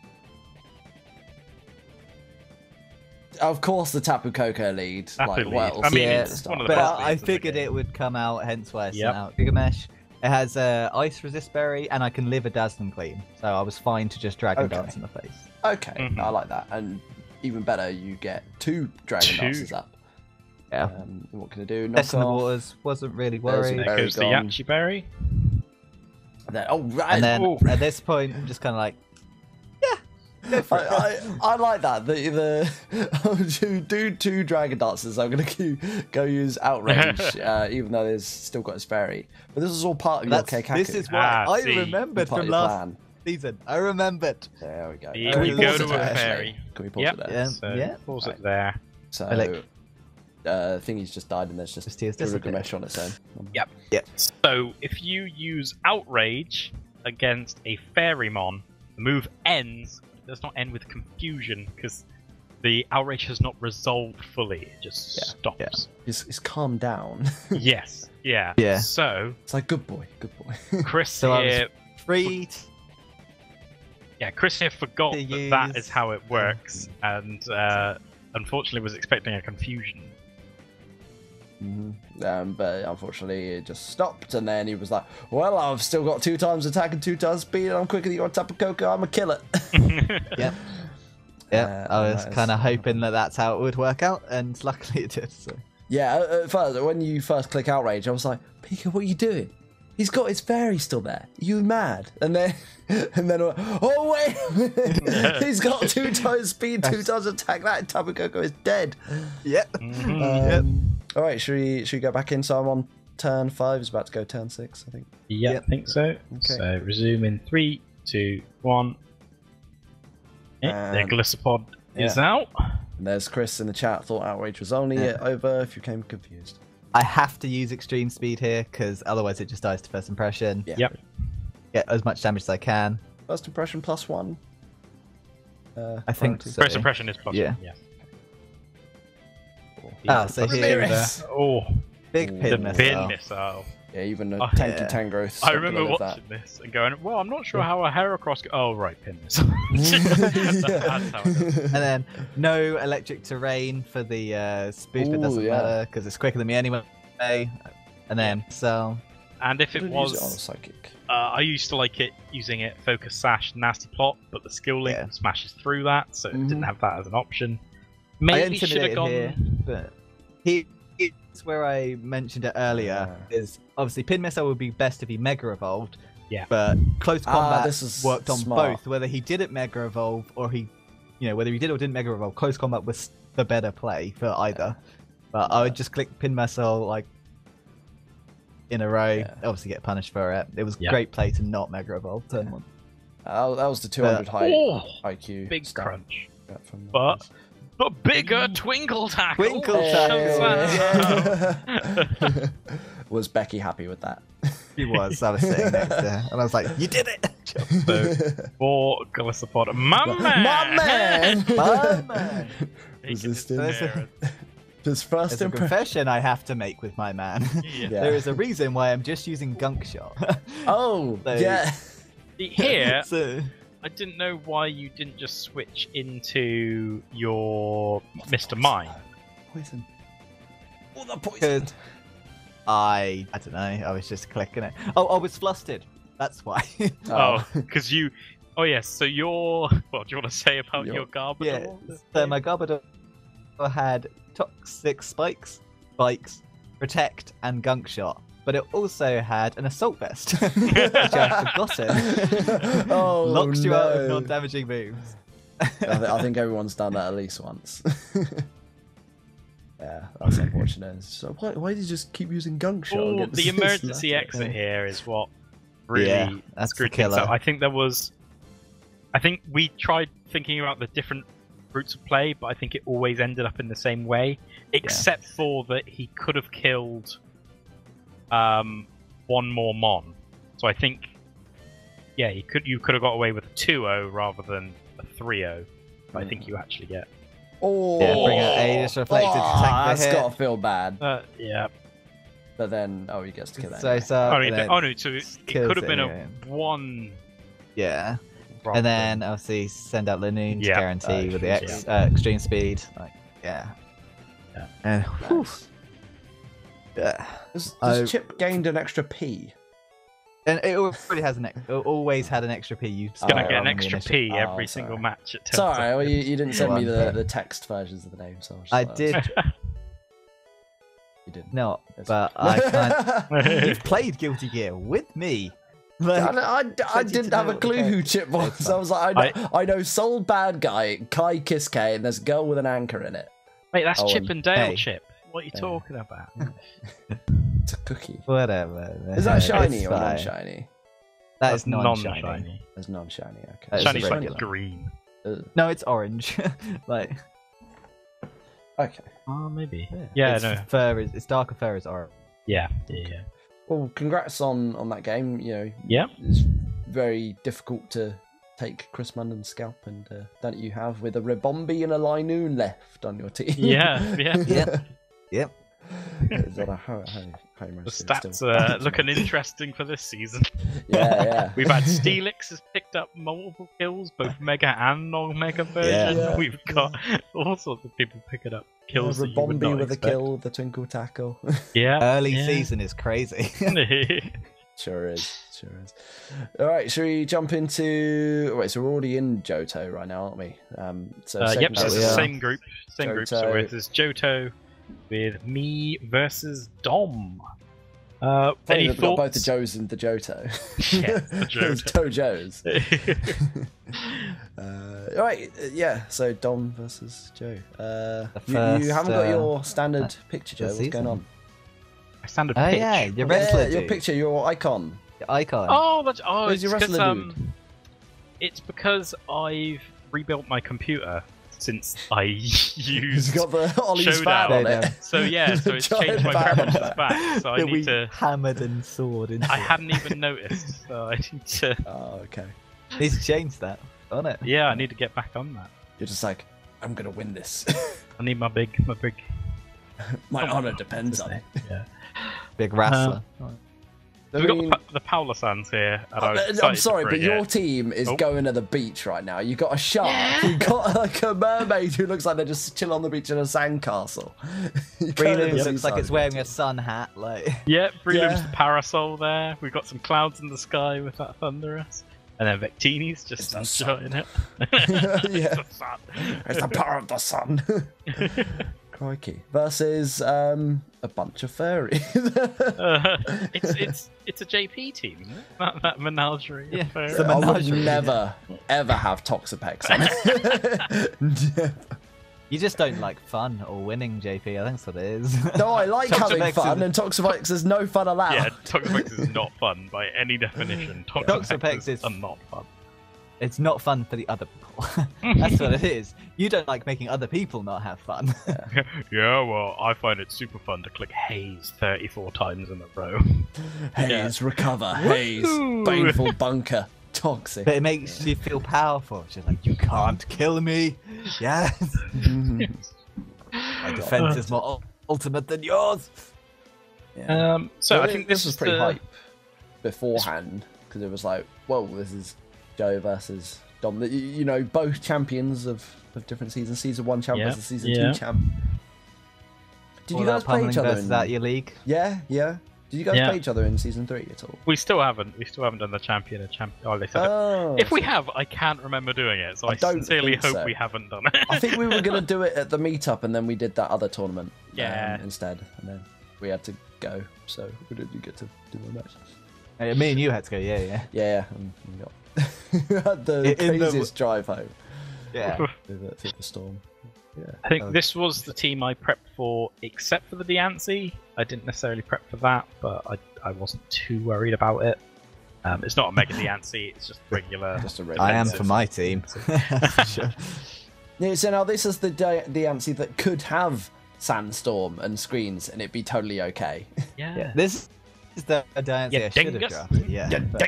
Of course, the Tapu Koko lead. Tapu Like, lead. what else I mean, is there it's to one of start the But best I leads in the figured game. it would come out, hence why I sent Yep. out Gigamesh. It has Ice Resist Berry, and I can live a Dazzling Gleam, so I was fine to just Dragon Okay. Dance in the face. Okay, Mhm. I like that. And even better, you get 2 Dragon 2. Dances up. Yeah. What can I do? Knock Testing the off. waters, wasn't really There's worried. a There goes the Berry gone. Yachi Berry. Then, oh, right. And then Ooh. at this point, I'm just kind of like, go for it. I like that. Do 2 Dragon Dances. I'm going to go use Outrage, even though there's still got a Sperry. But this is all part of your Keikaku. This is why Ah, I see. remembered Part from of your last plan. season. I remembered. There we go. You Can we can pause go it to a there, fairy. actually? Can we pause Yep. it there? Yeah. So, pause it there. So, I like- Thingy's just died and there's just Tears Gilgamesh on its own. Yep. Yeah. So, if you use Outrage against a Fairymon, the move ends. It does not end with confusion because the Outrage has not resolved fully. It just stops. It's calmed down. Yes. Yeah. Yeah. So, It's like, good boy, good boy. Chris So I was here Free. Yeah, Chris here forgot To that use- is how it works, and unfortunately was expecting a confusion. But unfortunately, it just stopped, and then he was like, "Well, I've still got 2 times attack and 2 times speed, and I'm quicker than you on Tapu Koko. I'm a killer." Yep. Yeah, I was nice. kind of hoping that that's how it would work out, and luckily it did. So. Yeah, at first, when you first click Outrage, I was like, "Pika, what are you doing? He's got his fairy still there. You mad?" And then, oh wait, a minute. He's got 2 times speed, 2 times attack. That Tapu Koko is dead. Yep. Yep. All right, should we go back in? So I'm on turn 5. It's about to go turn 6, I think. Yeah, Yep. I think so. So resume in 3, 2, 1. The Glycerpod is out. And there's Chris in the chat. Thought Outrage was only over if you came confused. I have to use extreme speed here because otherwise it just dies to first impression. Yeah. Yep. Get as much damage as I can. First impression +1. I think priority. so. First impression is +1. Yeah. Yeah. Ah, so here we go. Oh, Big the pin missile. pin missile. Yeah, even a Oh, tanky yeah. Tangrowth. I remember watching this and going, "Well, I'm not sure how a Heracross." Oh, right, pin missile. That's how it is. And then no electric terrain for the speed, but Ooh, doesn't yeah. matter because it's quicker than me anyway. And then so And if it was, psychic. I used to like it using it focus sash nasty plot, but the skill link Yeah. smashes through that, so it didn't have that as an option. I Maybe should have intimidated gone. here, but it's where I mentioned it earlier. Is obviously pin missile would be best if he mega evolved. Yeah. But close combat this is worked on smart. both. Whether he didn't mega evolve or whether he did or didn't mega evolve, close combat was the better play for either. But I would just click pin missile like in a row. Yeah. Obviously get punished for it. It was Yeah. great play to not mega evolve turn 1. That was the 200 height Oh, IQ. big stat crunch. we got from But this. the bigger twinkle tackle. Twinkle Yeah. Was Becky happy with that? He was. I was sitting next to her, and I was like, "You did it!" So for Glycerpod, my man, My man! My man. He can just Resistant. stare His first There's a impression. confession I have to make with my man. at- Yeah. Yeah. There is a reason why I'm just using Gunk Shot. Oh, So- yeah. Here, So, I didn't know why you didn't just switch into your Mr. Mime. Poison. Oh, the poison. because I don't know. I was just clicking it. Oh, I was flustered. That's why. Oh, because you. Oh yes. So your. What do you want to say about your Garbodor? Yeah. So my Garbodor had toxic spikes, protect, and Gunk Shot. But it also had an assault vest, which I've forgotten. Oh, Locks you out of no. non-damaging moves. I think everyone's done that at least once. Yeah, that's unfortunate. So why did you just keep using Gunk Shot? Oh, against the this emergency letter? exit here is what really Yeah, that's screwed the things killer. up. I think there was. I think we tried thinking about the different routes of play, but I think it always ended up in the same way, except for that he could have killed one more Mon. So I think, yeah, you could have got away with a 2-0 rather than a 3-0. But I think you actually get. Oh, Yeah, bring out Aegis Reflected to tank the that's hit. gotta feel bad. Yeah. But then, he gets to kill that. So, anyway. So it kills could have been anyway. a 1. Yeah. rather And then than- obviously send out Lanoon to Yeah. guarantee with the Extreme extreme speed. Like, yeah. Yeah. And Nice. yeah. Has I- Chip gained an extra P? And it already has it always had an extra P. You It's gonna Oh, get an on the extra initial- P Oh, every sorry. single match. It turns Sorry, out. well, you didn't send me Go on. the text versions of the name, so I just- did You didn't. not, That's but you've played Guilty Gear with me. Like, I expect you didn't to have know a what clue the who character- Chip was. It's I was like, fine. I know Soul Bad Guy, Kai Kiske, and there's a girl with an anchor in it. Mate, that's Oh, Chip and Dale hey. Chip. What are you Yeah. talking about? It's a cookie. Whatever. Is that shiny It's or fine. non-shiny? That That's is non-shiny. non-shiny. It's non-shiny. Okay. That is Shiny's like regular. green. Ugh. No, it's orange. Like, Okay. Oh, maybe. Yeah, its no. fur is darker fur is orange. Yeah. Well, congrats on that game. You know, Yeah. it's very difficult to take Chris Munden's scalp, and that you have with a Ribombi and a Linoon left on your team. Yeah. Yep. Yep. Is that a home The stats are looking interesting for this season. Yeah. We've had Steelix has picked up multiple kills, both Mega and non-Mega version. Yeah. We've got all sorts of people picking up kills that you would Rabombi not with expect. a kill, the twinkle tackle. Yeah. Early season is crazy. Sure is. All right, should we jump into? Wait, so we're already in Johto right now, aren't we? So Yep, so it's the yeah. same group. So Johto. there's Johto with me versus Dom. Funny Any that we've got both the thoughts? Joes and the Johto. Yeah, the There's Johto.Tojos. All right, yeah. So Dom versus Joe. You first, haven't got your standard picture, Joe. What's season. going on? Standard Oh pitch. yeah, your Yeah, wrestler your dude. picture, your icon. Your icon. Where's It's your because wrestler dude? it's because I've rebuilt my computer since I He's used got the Ollie's Showdown. fan on it. So yeah, so it's Giant changed my fan. preferences back. So I That need we to. hammered and sword into. I hadn't even noticed, so I need to. Oh, okay. He's changed that on it. Yeah, I need to get back on that. You're just like, I'm gonna win this. I need my big. My honor depends on it. Yeah. Big wrestler. I We've got mean, the Paula Sans here. And I was I'm excited sorry, for but it, your yeah. team is Oh. going to the beach right now. You've got a shark. You've got like a mermaid who looks like they're just chilling on the beach in a sandcastle. Breloom looks like it's wearing a sun hat. Like Yeah, Breloom's Yeah. the parasol there. We've got some clouds in the sky with that Thunderous. And then Vectini's just It's the enjoying it. Yeah. It's the sun. It's the power of the sun. Crikey. Versus a bunch of furries. It's a JP team, isn't it? That menagerie. Yeah, affair. it's a I would menagerie, never, ever have Toxapex on it. Never. you just don't like fun or winning, JP. I think that's what it is. No, I like having Toxapex fun, is- and Toxapex is no fun allowed. Yeah, Toxapex is not fun by any definition. Toxapex is not fun. It's not fun for the other people. That's what it is. You don't like making other people not have fun. Yeah, well, I find it super fun to click Haze 34 times in a row. Haze, recover, Haze, Woohoo! baneful bunker, toxic. But it makes you feel powerful. She's like, you can't kill me. Yes. My defense is more ultimate than yours. Yeah. So Well, I think this was is pretty the... hype beforehand because it was like, whoa, this is Joe versus Dom. You know, both champions of different seasons. Season 1 champ Yeah, versus season yeah. 2 champ. Did All you that guys play pummeling each other? versus that your league? Yeah. Did you guys Yeah. play each other in season 3 at all? We still haven't done the champion and champion. Oh, they said it. Oh, If we have, I can't remember doing it, so I I don't sincerely think hope so. we haven't done it. I think we were gonna do it at the meetup, and then we did that other tournament Yeah. instead, and then we had to go, so we didn't get to do the match. Me and you had to go, yeah. Yeah, we had the In the- craziest drive home Yeah. through the storm. Yeah. I think this was the team I prepped for, except for the Diancie. I didn't necessarily prep for that, but I wasn't too worried about it. It's not a Mega Diancie, it's just regular. Just a red. I am defensive. for my team. For sure. Yeah, so now this is the Diancie that could have sandstorm and screens, and it'd be totally okay. Yeah. This is the Diancie Yeah, I should have dingus. drafted. Yeah. but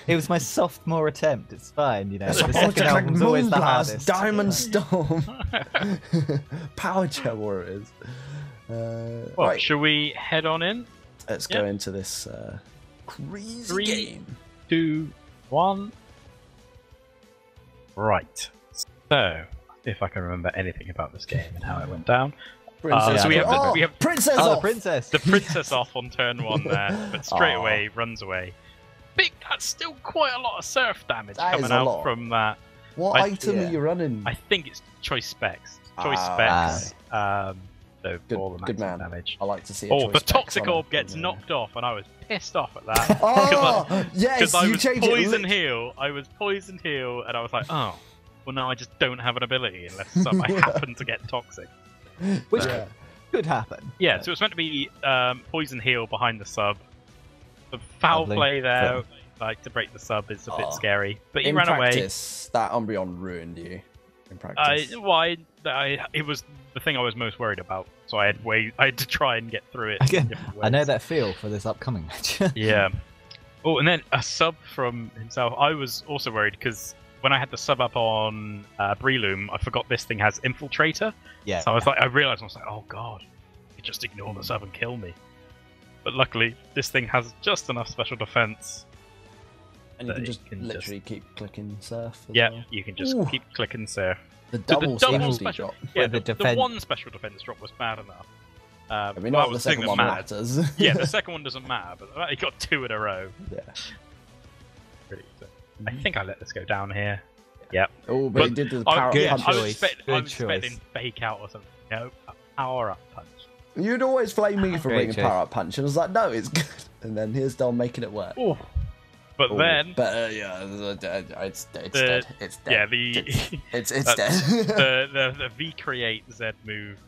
it was my sophomore attempt. It's fine, you know. The second album's always the hardest. Diamond Storm, Power Chair Warriors. Well, Right, should we head on in? let's yeah. go into this crazy 3, game. 2, 1. Right. So, if I can remember anything about this game and how it went down. Princess, so we have oh, we have Princess Oh, the off. princess. the princess off on turn 1 there, but straight Aw. away runs away. That's still quite a lot of surf damage That is coming a out lot. from that. What I- item yeah. are you running? I think it's choice specs. Choice Ah, specs. So Good- all the good maximum man. damage. I like to see. A Oh, choice the specs toxic on it. orb gets Yeah. knocked off, and I was pissed off at that. Oh, yes, Because I you was changed it. poison heal. I was poison heal, and I was like, oh, well now I just don't have an ability unless I happen to get toxic. Which Yeah. could happen. Yeah, so it's meant to be poison heal behind the sub. The foul Lovely. play there, Cool. like to break the sub, is a bit Oh. scary. But he In ran away. practice, that Umbreon ruined you. In practice. It was the thing I was most worried about. So I had to try and get through it. in Again, different I know ways. that feel for this upcoming match. Yeah. Oh, and then a sub from himself. I was also worried because when I had the sub up on Breloom, I forgot this thing has Infiltrator. Yeah. So I realised, I was like, oh god, you could just ignore the sub and kill me. But luckily, this thing has just enough special defense. And you can just literally keep clicking surf. Yeah, well. you can just keep clicking surf. The double special drop. Yeah, the the one special defense drop was bad enough. I mean, not the second one matters. Yeah, the second one doesn't matter, but he got 2 in a row. Yeah. Really, I think I let this go down here. Yep. Oh, but he did the power good punch. I was expecting fake out or something. No, a power up punch. You'd always flame me for Great bringing choice. power up punch, and I was like, no, it's good. And then here's Dom making it work. Ooh. But then, But yeah, it's dead. It's dead. yeah, it's that's- dead. the V create Z move.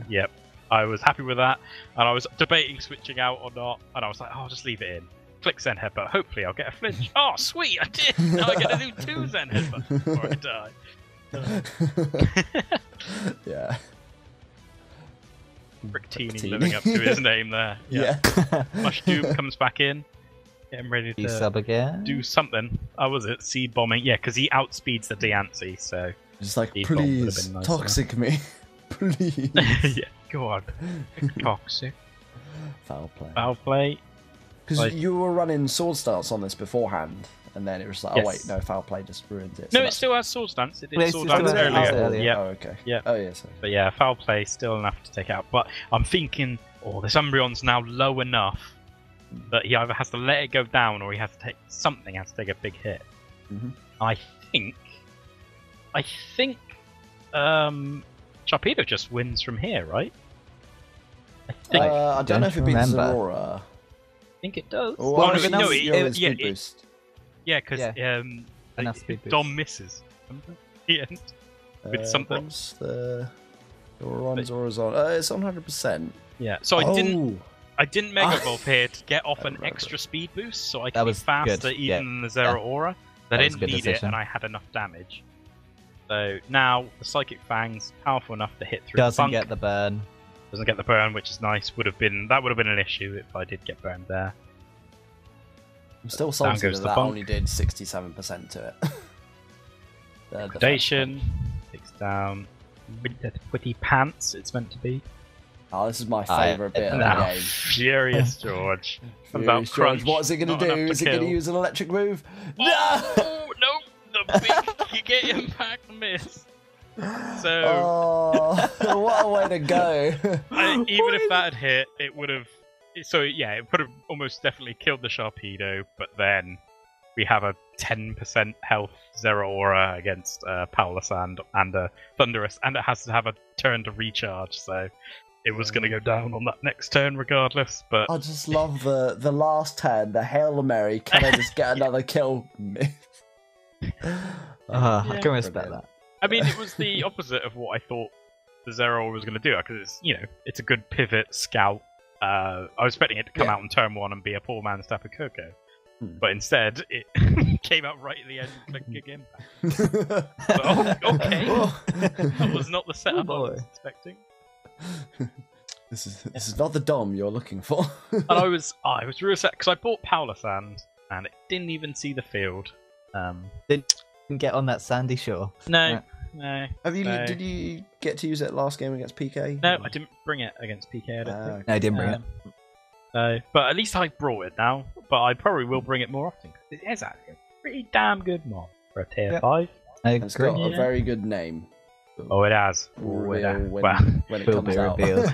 Yep. I was happy with that, and I was debating switching out or not, and I was like, oh, I'll just leave it in. Click Zen Headbutt, hopefully I'll get a flinch. Oh, sweet, I did! Now I get to do 2 Zen Headbutts before I die. Yeah. Ricktini living up to his name there. Yeah. Mush Doom comes back in, getting ready You to sub again? do something. Oh, was it? Seed bombing? Yeah, because he outspeeds the Diancie, so... Just like, Speed bomb would've please, been nice toxic me. Please. yeah, go on. Toxic. Foul play. Foul play. Because Like- you were running sword stance on this beforehand, and then it was like, Yes. oh wait, no, foul play just ruins it. No, So it still has sword stance. It did Yeah, sword it still dance has earlier. it earlier. Yeah. Oh, okay. Yeah. Oh, yeah, sorry. But yeah, foul play still enough to take out. But I'm thinking, oh, this Umbreon's now low enough that he either has to let it go down or he has to take something. Has to take a big hit. Mhm. I think, Sharpedo just wins from here, right? I think. I don't know if it beats remember. Aurora. I think it does. Or Well, actually, no, you're in speed yeah, boost. yeah, because Enough speed boost. Dom misses. The end. With something. What's the Auron's horizontal? It's on 100%. Yeah. So I didn't Mega Ah. Evolve here to get off I an remember. extra speed boost, so I That could be was faster good, even yeah. than the Zero Aura. I That was a didn't good need it, decision. and I had enough damage. So now the Psychic Fang's powerful enough to hit through Doesn't the bunk. get the burn. Doesn't get the burn, which is nice. That would have been an issue if I did get burned there. I'm still salty goes that the that bunk. only did 67% to it. The Predation takes down Witty Pants. It's meant to be. Oh, this is my Ah, yeah. favourite bit of Now, the game. Furious George. About Furious George, crunch. what is it going Not to enough do? to Is it going to kill. use an electric move? No! Oh, no! The big you get impact miss. So Oh, what a way to go! even if that had hit, it would have. So yeah, it would have almost definitely killed the Sharpedo. But then we have a 10% health Zero Aura against Paulasand and a Thunderous, and it has to have a turn to recharge. So it was going to go down on that next turn regardless. But I just love the last turn, the Hail Mary. Can I just get another kill? I can respect Brilliant. that. I mean, it was the opposite of what I thought the Zero Aura was going to do, because it's it's a good pivot scout. I was expecting it to come Yeah. out in turn 1 and be a poor man's Tapu Koko. Hmm. But instead, it came out right at the end and clicked Gig Impact. So, okay. That was not the setup I was expecting. This is not the Dom you're looking for. And I was really upset because I bought Paulasand and it didn't even see the field. Didn't get on that sandy shore. No. Have you? No. Did you get to use it last game against PK? No, I didn't bring it against PK. I don't think. No, I didn't bring it. No, but at least I brought it now. But I probably will bring it more often. 'Cause it is actually a pretty damn good mob for a tier Yeah. 5. I It's got agree. a very good name. Oh, it has. Reveal it has. when, Well. when it Will comes be out. revealed.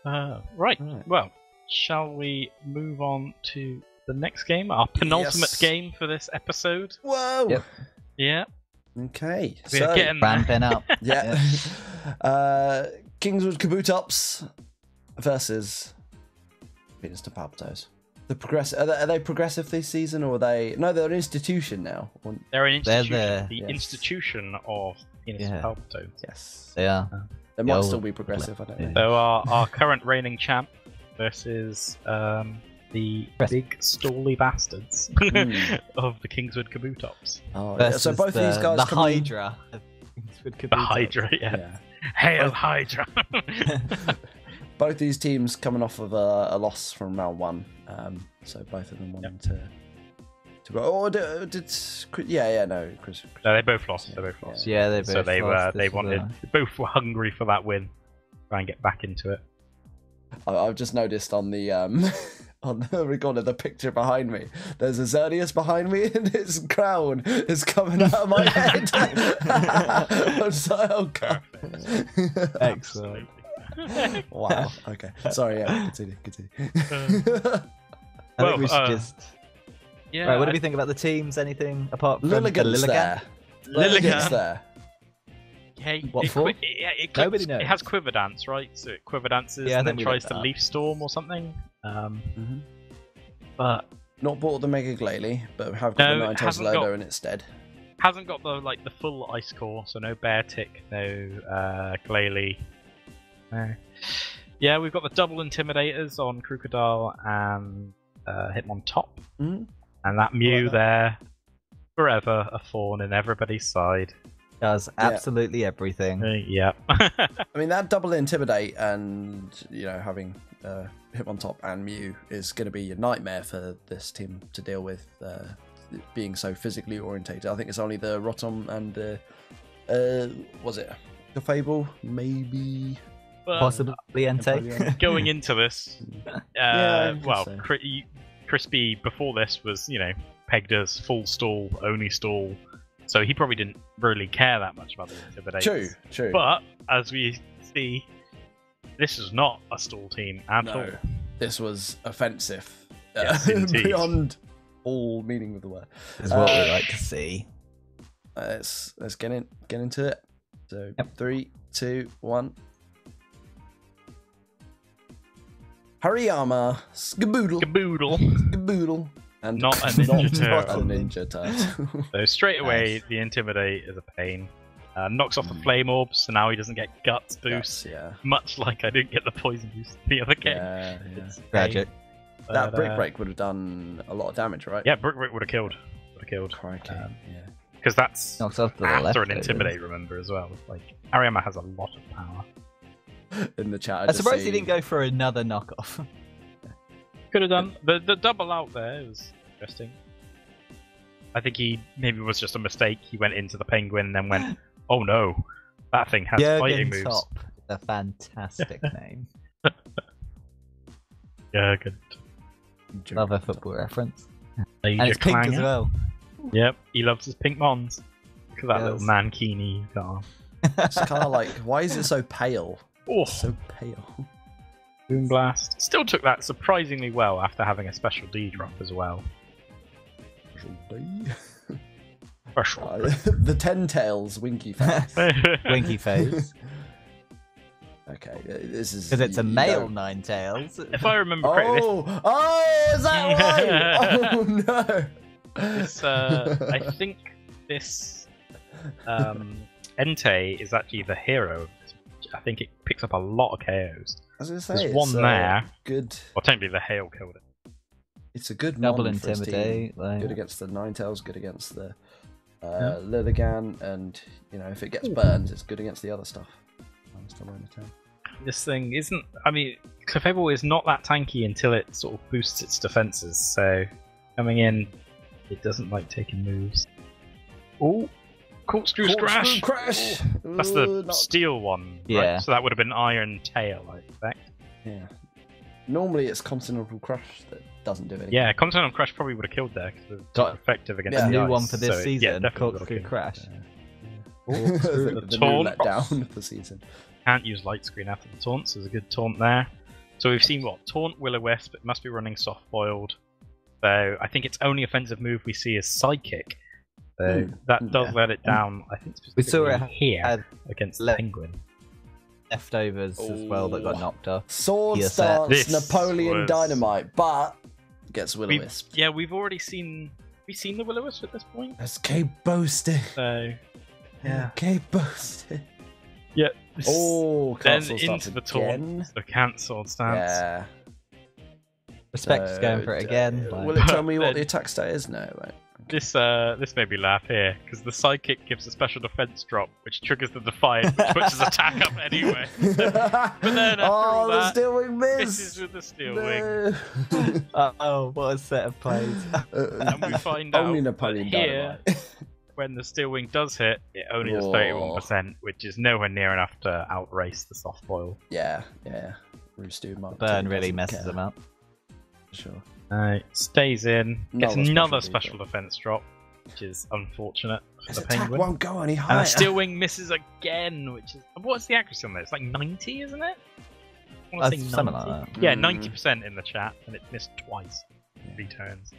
Right. Right. Well, shall we move on to the next game? Our penultimate Yes. game for this episode. Whoa. Yep. Yeah. Okay. We're So getting there. Ramping up. yeah. Kingswood Kabutops versus Venus to Palpitoes. The progressive are they progressive this season, or are they? No, they're an institution now. They're an They're institution. The yes. institution of Venus Yeah. Palpitones. Yes. They are. They might Yeah, still be progressive. I don't know. So our current reigning champ versus the big stally bastards of the Kingswood Kabutops. Oh, yeah. So Versus both of these guys the come in- Hydra. The Hydra, yeah. Yeah. Hail Hydra! both these teams coming off of a loss from round 1, so both of them wanting to go. Oh, Chris. No, they both lost. They both lost. Yeah, they both. So they lost they wanted. Both were hungry for that win. Try and get back into it. I've just noticed on the on the recorder, the picture behind me, there's a Xerneas behind me, and his crown is coming out of my head. I'm just like, oh god. Excellent. Wow. Okay. Sorry. Yeah. Continue. I think we should just. Yeah. Right, what do we think about the teams? Anything apart from Lilligant's the there. Lilligant. Lilligant's there. Hey, What for? Nobody knows. It has Quiver Dance, right? So it Quiver Dances Yeah, I and then think we tries like to that. Leaf Storm or something. But Not bought the Mega Glalie, but have got No, the it Ninetales hasn't Lodo got- in its stead. hasn't got the full Ice Core, so no Bear Tick, no Glalie. No. Yeah, we've got the double Intimidators on Crocodile and Hitmontop. Mhm. And that Mew that. there, forever a thorn in everybody's side. Does absolutely everything. Yeah. I mean, that double Intimidate and, having Hitmontop and Mew is going to be a nightmare for this team to deal with, being so physically orientated. I think it's only the Rotom and was it the Fable? Maybe. But Possibly Entei. going into this, I think well, so. Crispy before this was, pegged as full stall, only stall. So he probably didn't really care that much about the Intimidators. True. But as we see, this is not a stall team at all. No, this was offensive. Yes, indeed. Beyond all meaning of the word. Is what we like to see. Let's get into it. So Yep. 3, 2, 1. Hariyama, Skaboodle, and Not a Ninja Turtle. a Ninja Turtle. So straight away, Nice. the Intimidate is a pain. Knocks off the Flame Orb, so now he doesn't get Guts boost. Yeah, Much like I didn't get the Poison boost the other game. yeah. It's a pain. Tragic. That But, Brick Break would have done a lot of damage, right? Yeah, Brick would have killed. Crikey. Yeah. Because that's Knocks off to the after left. an Intimidate, remember, as well. Like, Ariyama has a lot of power. In the chat, I'm surprised he didn't go for another knockoff. Could have done. The double out there was interesting. I think he maybe was just a mistake. He went into the Penguin and then went, oh no, that thing has fighting moves. Top. A fantastic name. Yeah, good. Love a football reference. Major And it's pink as clanger. well. Yep, he loves his pink mons. Look at that little Yes. mankini he's got on. It's kind of like, why is it so pale? Oh, So pale. Boom Blast. Still took that surprisingly well after having a special D drop as well. Special. The Ten Tails Winky face. Winky face. Okay, this is Because it's a you male don't- Ninetales. If I remember correctly, Is that why? Oh no! I think this Entei is actually the hero. I think it picks up a lot of KOs. I was gonna say, There's it's, one there. Good. Well, technically the hail killed it. It's a good Double mon for his team. Intimidate. Like, Good against the Ninetales. Good against the Lilligan, and if it gets burned, it's good against the other stuff. This thing isn't. I mean, Clefable is not that tanky until it sort of boosts its defenses. So coming in, it doesn't like taking moves. Oh, corkscrew crash! Crash! That's the Ooh, not- steel one. Right? Yeah. So that would have been Iron Tail, I expect. Yeah. Normally it's Continental Crush that doesn't do anything. Yeah, Continental Crash probably would have killed there because it's Got effective against Yeah. a the new ice, one for this so it- season. Yeah, definitely would have Corkscrew killed. Crash. the new Taunt. letdown of the season. Can't use Light Screen after the taunts. There's a good taunt there. So we've seen what? Taunt, Will-O-Wisp. It must be running soft boiled. So I think its only offensive move we see is Psychic. So that does let it down. I think We saw it specifically here had against the le- Penguin. Leftovers as well that got knocked off. Sword Yes, Stance, This Napoleon was- Dynamite, but gets Will-O-Wisp. We've already seen. We've seen the Will-O-Wisp at this point. Escape boasting. So yeah. Escape boasting. Yeah. Oh, Then cancel into starts the again. taunt, the cancelled stance. Yeah. Respect's going for it again. Will like- it tell me what the attack stat is? No, right. This made me laugh here because the sidekick gives a special defense drop, which triggers the Defiant, which puts his attack up anyway. But then after all the that, steel wing misses with the steel wing. Oh, what a set of plays! And we find out Only that Napoleon here, Dynamite. when the steel wing does hit, it only does 31%, which is nowhere near enough to outrace the soft boil. Yeah. Rooster Mark Burn II really doesn't messes care. them up. Sure. Stays in, gets Another another special special defense drop, which is unfortunate for His the attack Penguin. won't go any And higher. the steel wing misses again, which is what's the accuracy on that? It's like 90, isn't it? I want to say Something 90. like that. Yeah, Mm. 90% in the chat, and it missed twice. 3 turns.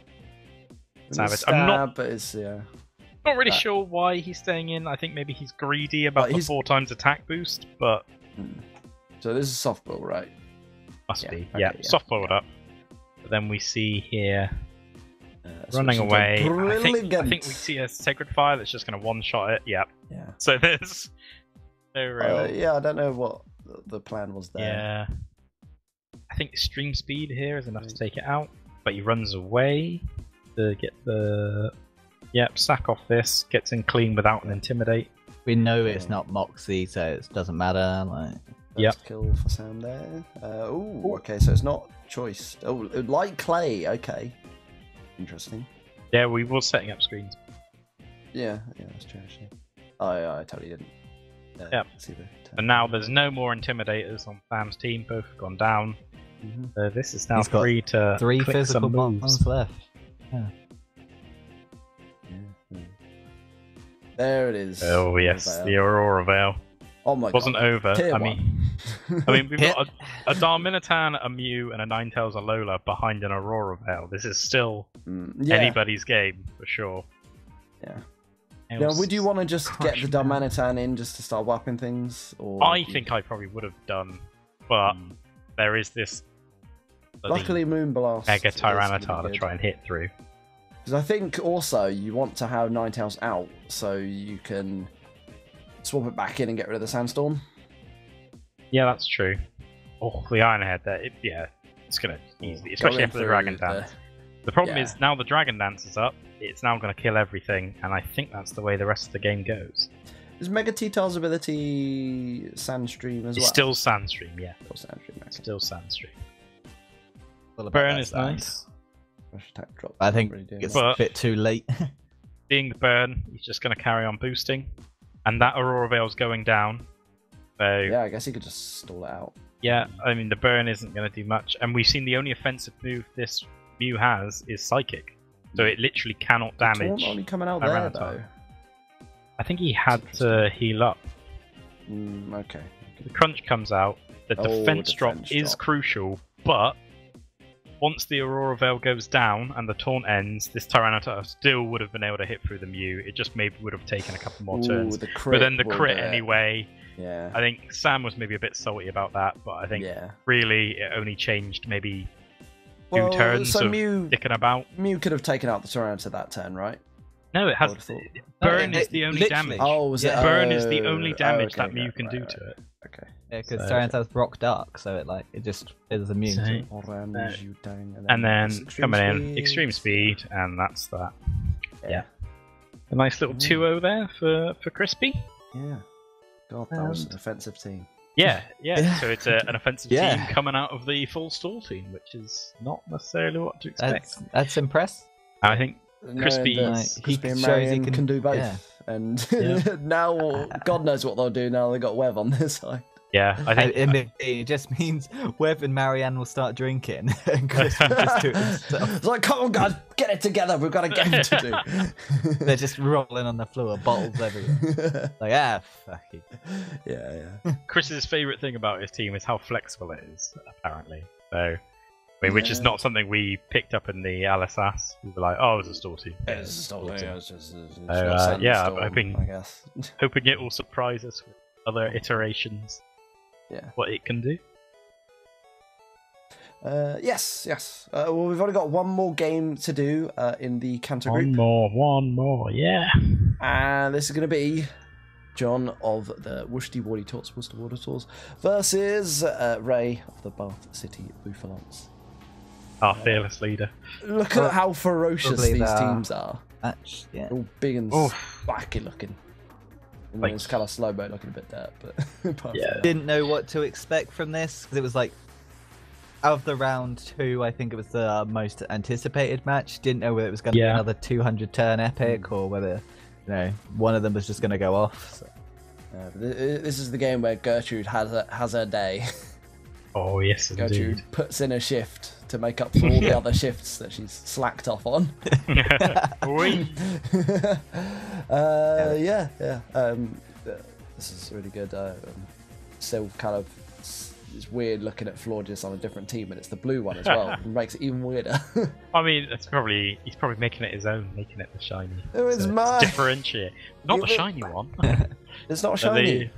It's Savage. stab, I'm not but it's not really That- sure why he's staying in. I think maybe he's greedy about the he's- 4 times attack boost, but So this is softball, right? must Yeah, be. okay, Yeah, yeah. soft boiled up. But then we see here running switching to away. I think Brilliant. we see a Sacred Fire that's just going to one-shot it. Yep. Yeah. So there's no real. Yeah, I don't know what the plan was there. Yeah. I think Extreme Speed here is enough to take it out, but he runs away to get the. Yep, sack off this, gets in clean without an Intimidate. We know it's not Moxie, so it doesn't matter. Like, First kill for Sam there. Okay, so it's not choice. Oh, light clay. Okay, interesting. Yeah, we were setting up screens. Yeah, that's true actually. I totally didn't. Yep. See the And now there's no more Intimidators on Sam's team, both have gone down. This is now He's got free to 3 click physical some moves. bombs left. There it is. Oh yes, Veil. the Aurora Veil. Oh my Wasn't god. over. Tier I one. mean, we've got a Darminitan, a Mew, and a Ninetales Alola behind an Aurora Veil. This is still Yeah. anybody's game for sure. Yeah. It Now, was would you want to just get the crushing down. Darmanitan in just to start whapping things? Or I think I probably would have done, but there is this bloody luckily Moonblast Mega is gonna be Tyranitar to good. try and hit through. Because I think also you want to have Ninetales out so you can swap it back in and get rid of the Sandstorm. Yeah, that's true. Oh, the Iron Head there. It's gonna easily, especially Going after the through Dragon Dance. The problem yeah. is now the Dragon Dance is up. It's now going to kill everything, and I think that's the way the rest of the game goes. Is Mega T-Tail's ability Sandstream as It's well? still Sandstream, yeah. Still Sandstream, okay. Still Sandstream. All about Burn that is side. nice. Rush attack drop. I think Really doing it's that. But- a bit too late. Being the burn, he's just going to carry on boosting, and that Aurora Veil's going down. So Yeah, I guess he could just stall it out. yeah, I mean the burn isn't going to do much, and we've seen the only offensive move this Mew has is Psychic, so it literally cannot damage. Taunt only coming out there Tyranitar. though. I think he had to heal up. Okay. The crunch comes out. The Oh, defense drop defense is drop. crucial, but once the Aurora Veil goes down and the taunt ends, this Tyranitar still would have been able to hit through the Mew. It just maybe would have taken a couple more turns. The But crit then the will crit do it. anyway. Yeah. I think Sam was maybe a bit salty about that, but I think Yeah. really it only changed maybe Well, two turns so of Mew dicking about. could have taken out the Tyranitar that turn, right? No, it has. I would've thought. Burn No, is the only literally. damage. Oh, was it? Burn is the oh, only damage okay, that Mew okay, can do right, to it. Okay. Yeah, because So- Tyranitar's Brock Dark, so it just is immune. So- to it. Orange, you dang, And then extreme coming in, speed. extreme speed, and that's that. Yeah. A nice little 2-0 there for Crispy. Yeah. God, that was an And- offensive team. Yeah. Yeah. So it's an offensive Yeah. team coming out of the full stall team, which is not necessarily what to expect. That's impressive. I think Crispy- Knowing that Like, Crispy he and shows Marion he can, can- do both. yeah. And Yeah. now, God knows what they'll do now they got Web on their side. yeah, I think It just means Webb and Marianne will start drinking, and Chris will just do it himself. It's like, come on, guys, get it together. We've got a game to do. They're just rolling on the floor, bottles everywhere. Like, fuck it. yeah. Chris's favorite thing about his team is how flexible it is, apparently. So, I mean, which is Yeah. not something we picked up in the LSS. We were like, oh, it's a stall team. Yeah, it's just all- yeah, it's just- it's So, not yeah, Sandstorm, I'm hoping- I guess. Hoping it will surprise us with other iterations. Yeah. What it can do. Yes. Well, we've only got one more game to do in the Canter group. One more, yeah. And this is going to be John of the Worcester Water Tours versus Ray of the Bath City Bouffalants. Our fearless leader. Look at how ferocious Probably these the- teams are. match. Yeah. All big and Oof. spiky looking. And Like- it's kind of slow-mo looking a bit there, but apart from Yeah. that- Didn't know what to expect from this because it was like out of the round 2, I think it was the most anticipated match. Didn't know whether it was going to be another 200 turn epic or whether one of them was just going to go off. So. This is the game where Gertrude has her day. Oh yes, Gertrude indeed. puts in a shift to make up for all the other shifts that she's slacked off on. Oi. Yeah. This is really good. Still kind of, it's weird looking at Florges on a different team, and it's the blue one as well. It makes it even weirder. I mean, he's probably making it his own, making it the shiny. Oh, it's So mine. Differentiate, not the Give it shiny one. It's not shiny.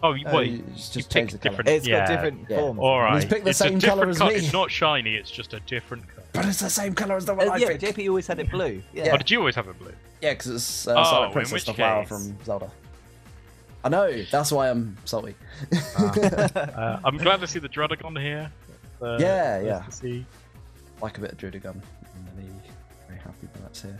Wait, It's you just changed the picked colour. different. It's got different Yeah. forms. All right. He's picked the It's a same colour different as colour. me. It's not shiny. It's just a different colour. But it's the same colour as the one I Yeah, picked. but JP always had it blue. Yeah. Yeah. Oh, did you always have it blue? Yeah, because it's Oh, Silent in Princess, which the flower case- from Zelda. I know, that's why I'm salty. I'm glad to see the Drudagon here. Yeah, yeah. To see. Like a bit of Drudagon. I'm really very happy that that's here.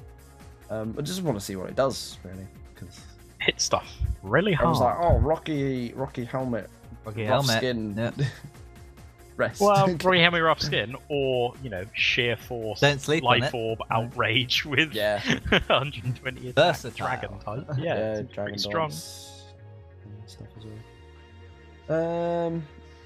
I just want to see what it does, really. Because Hit stuff really I was hard. like, oh, Rocky helmet, Rocky rough helmet. skin, Yep. rest. Well, probably Hemi rough skin, or sheer force, Don't sleep on life it. orb, outrage with Yeah. 120 attack, Versatile. dragon type. Yeah, it's Dragon pretty strong. Dance and stuff as well.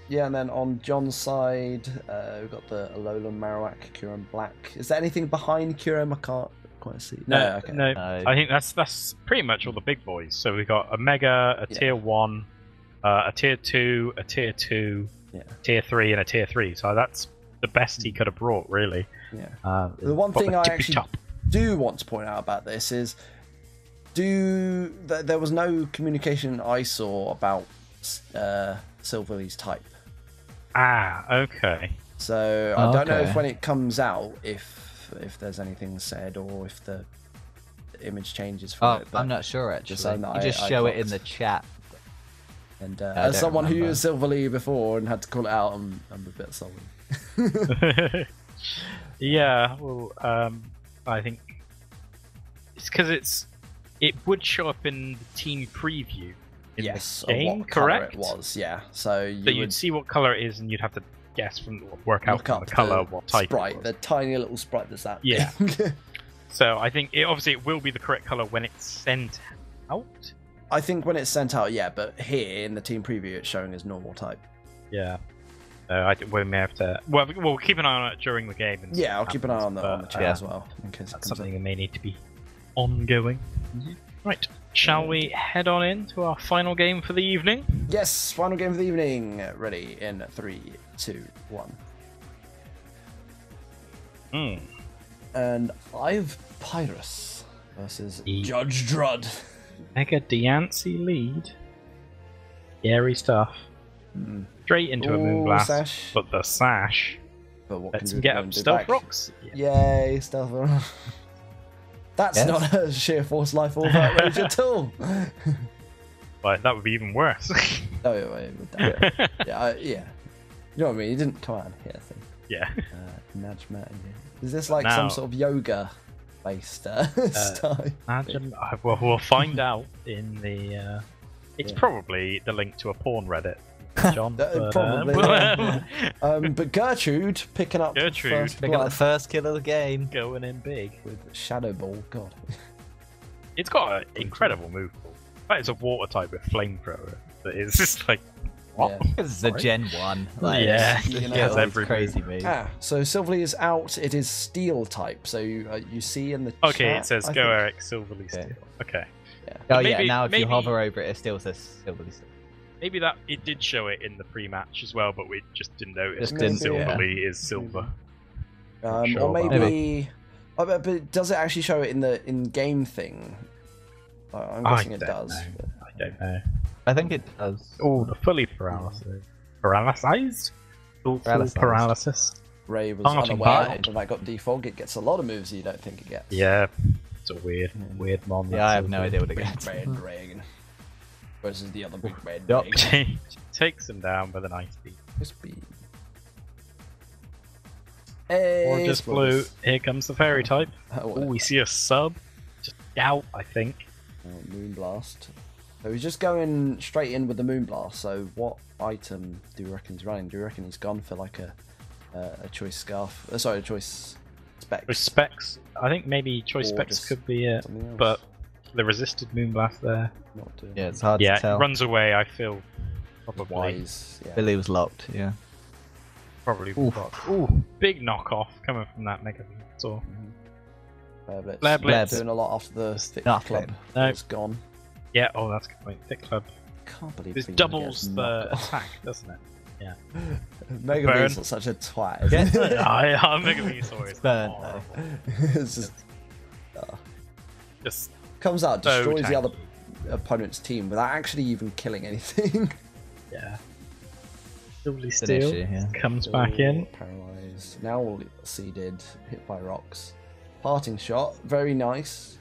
Yeah, and then on John's side, we've got the Alolan Marowak, Kyurem Black. Is there anything behind Kyurem? I can't quite see. No, okay. No, No. I think that's pretty much all the big boys. So we've got a Mega, a Yeah. Tier 1, a Tier 2, a Tier 2, Yeah. Tier 3, and a Tier 3. So that's the best he could have brought, really. Yeah. The one thing I actually do want to point out about this is, there was no communication I saw about Silverlee's type. Ah, okay. So I don't know Okay. if when it comes out, if there's anything said or if the image changes for Oh, it. But I'm not sure actually. just saying that You just I show it in clocked. the chat. And I as don't someone who remember. used Silverlee before and had to call it out, I'm a bit salty. Yeah, well, I think it's because it would show up in the team preview in Yes, the of game, what colour correct? it was, yeah. So you So you'd would see what color it is, and you'd have to guess work out look from up the color the what type sprite, it was. the tiny little sprite that's that Yeah. big. So I think obviously it will be the correct color when it's sent out. I think when it's sent out, yeah, but here in the team preview, it's showing as normal type. Yeah. So I think we may have to. Well, we'll keep an eye on it during the game. And see Yeah, I'll what keep an eye on happens, the chat but, as well in case it That's comes something up. that may need to be ongoing. Right. Shall we head on into our final game for the evening? Yes, final game of the evening. Ready in 3, 2, 1. Hmm. And I've Pyrus versus E- Judge Drudd. Mega Diancie lead. Scary stuff. Straight into a Ooh, Moonblast. sash. But the sash But what lets can him you get do up and do Stealth back? Rocks. Yay, stealth rock. That's Yes. not a sheer force life orb outrage at all. But that would be even worse. Oh, wait, yeah, yeah. You know what I mean? He didn't come out and hit a thing. yeah. Nudge Matt. Is this like Now- some sort of yoga based style? Imagine. Well, we'll find out in the. It's Yeah. probably the link to a porn Reddit, John. Probably, yeah. But Gertrude picking up Gertrude. first Pick up blood the first kill of the game. going in big. with Shadow Ball. God. It's got an incredible move pool. That is a water type with flamethrower. That is just like what? Yeah. This is a Gen 1. Like, Yeah, it's- you know, it's it's every crazy move. So Silverlee is out. It is Steel type. So you see in the Okay, chat, it says I go think- Eric Silverly Okay. Steel. Okay. Oh yeah, Maybe- now if maybe- you hover over it, it still says Silverly. Maybe that it did show it in the pre-match as well, but we just didn't notice. Just because didn't, yeah. Silverly is silver. Or Sure about maybe. Oh, but does it actually show it in the in-game thing? I'm guessing it don't does. know. but- I don't know. I think it does. Oh, the fully paralysis. Paralyzed? Full Paralyzed. paralysis. Ray was Parting unaware Bard. that got defog. It gets a lot of moves you don't think it gets. Yeah. It's a weird mon. Yeah, I have no idea what it Big gets. red dragon versus the other big red Yup. dragon. Takes him down with an ice beam. Crispy. Hey, Or just blue. spoilers. Here comes the fairy type. Oh, Oh, we see a sub. Just out, I think. Moonblast. So he's just going straight in with the Moonblast. So what item do you reckon he's running? Do you reckon he's gone for like a choice scarf? Sorry, a choice specs. Choice specs. I think maybe choice Or specs just could be it, something else? but the resisted moonblast there. Not doing Yeah, it's hard to Yeah, tell. it runs away. I feel probably wise. Yeah. Billy was locked. Yeah. probably. Oof. Ooh, big knockoff coming from that Mega Venusaur. Blitz. Flare Blitz. Doing a lot after the thick Not club. flame. No. It's gone. Yeah. Oh, that's a good point. Thick club. Can't believe This Freeman doubles gets the knocked off. attack, doesn't it? Yeah. Mega Burn. Venusaur's such a twat. Isn't it? Mega Venusaur is Burn. horrible. It's just Just comes out, so destroys the tanky. other opponent's team without actually even killing anything. yeah. Lovely an Steel issue, yeah. comes back in. Paralyzed. Now all seeded, hit by rocks. Parting shot, very nice.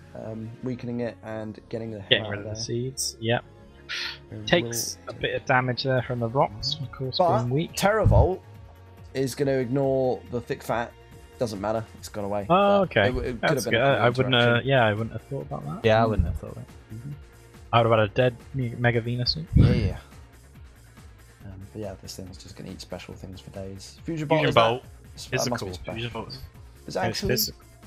Weakening it and getting the Getting hell rid out of of the there. seeds. Yep. Takes a bit of damage there from the rocks, of course, But being weak. Terravolt is going to ignore the thick fat. Doesn't matter. It's gone away. Oh, But okay. It could That's have been good. a cool I wouldn't. interaction. Yeah, I wouldn't have thought about that. Yeah, I wouldn't have thought that. I would have had a dead Mega Venusaur. Yeah. But yeah, this thing's just going to eat special things for days. Fusion Bolt. Fusion is that- Bolt. that must Physical. be special. Fusion Bolt. Is It's it actually?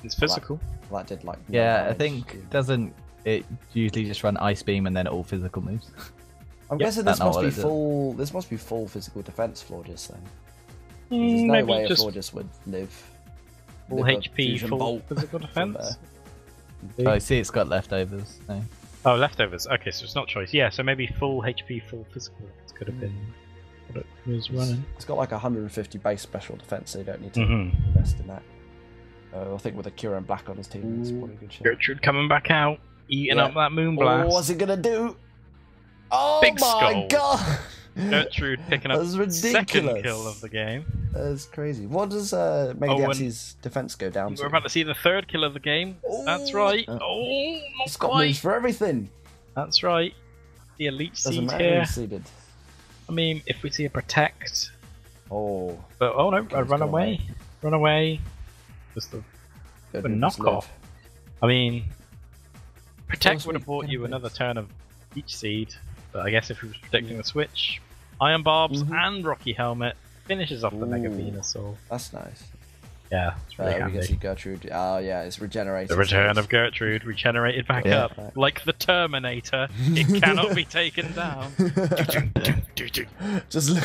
It's physical. Well, that did like. no Yeah, I damage. think doesn't it usually just run Ice Beam and then all physical moves? I'm Yep, guessing that's this not must what be it did. full. This must be full physical defense Florges then. There's no Maybe way a just Florges would live. full live a HP, fusion full bolt physical from defense. Oh, I see it's got leftovers. No. Oh, leftovers. Okay, so it's not choice. Yeah, so maybe full HP, full physical. It could have been what it was running. It's got like 150 base special defense, so you don't need to Mm-hmm. invest in that. I think with a Cure and Black on his team, it's probably a good shot. Gertrude coming back out, eating Yeah. up that Oh, Moonblast. what's it gonna do? Oh Big my skull. god! Gertrude picking up That's second ridiculous. kill of the game. That's crazy. What does Mega Oh, and- Gatsby's defense go down to? We're about to see the third kill of the game. That's Ooh. right. Oh, not It's got moves quite. for everything. That's right. The elite Doesn't seed matter here. who's seeded. I mean, if we see a protect, Oh, but oh no, Okay, it's run gone away, run away. Just the good a moves knockoff. live. I mean, protect Course would have we bought can you live. another turn of each seed, but I guess if he was protecting the switch, Iron Barbs Mhm. and Rocky Helmet finishes off the Mega Ooh. Venusaur. That's nice. Yeah, it's really We can handy. see Gertrude. Oh yeah, it's regenerated. The return of Gertrude, regenerated back Yeah. up. Like the Terminator, it cannot be taken down. Just look.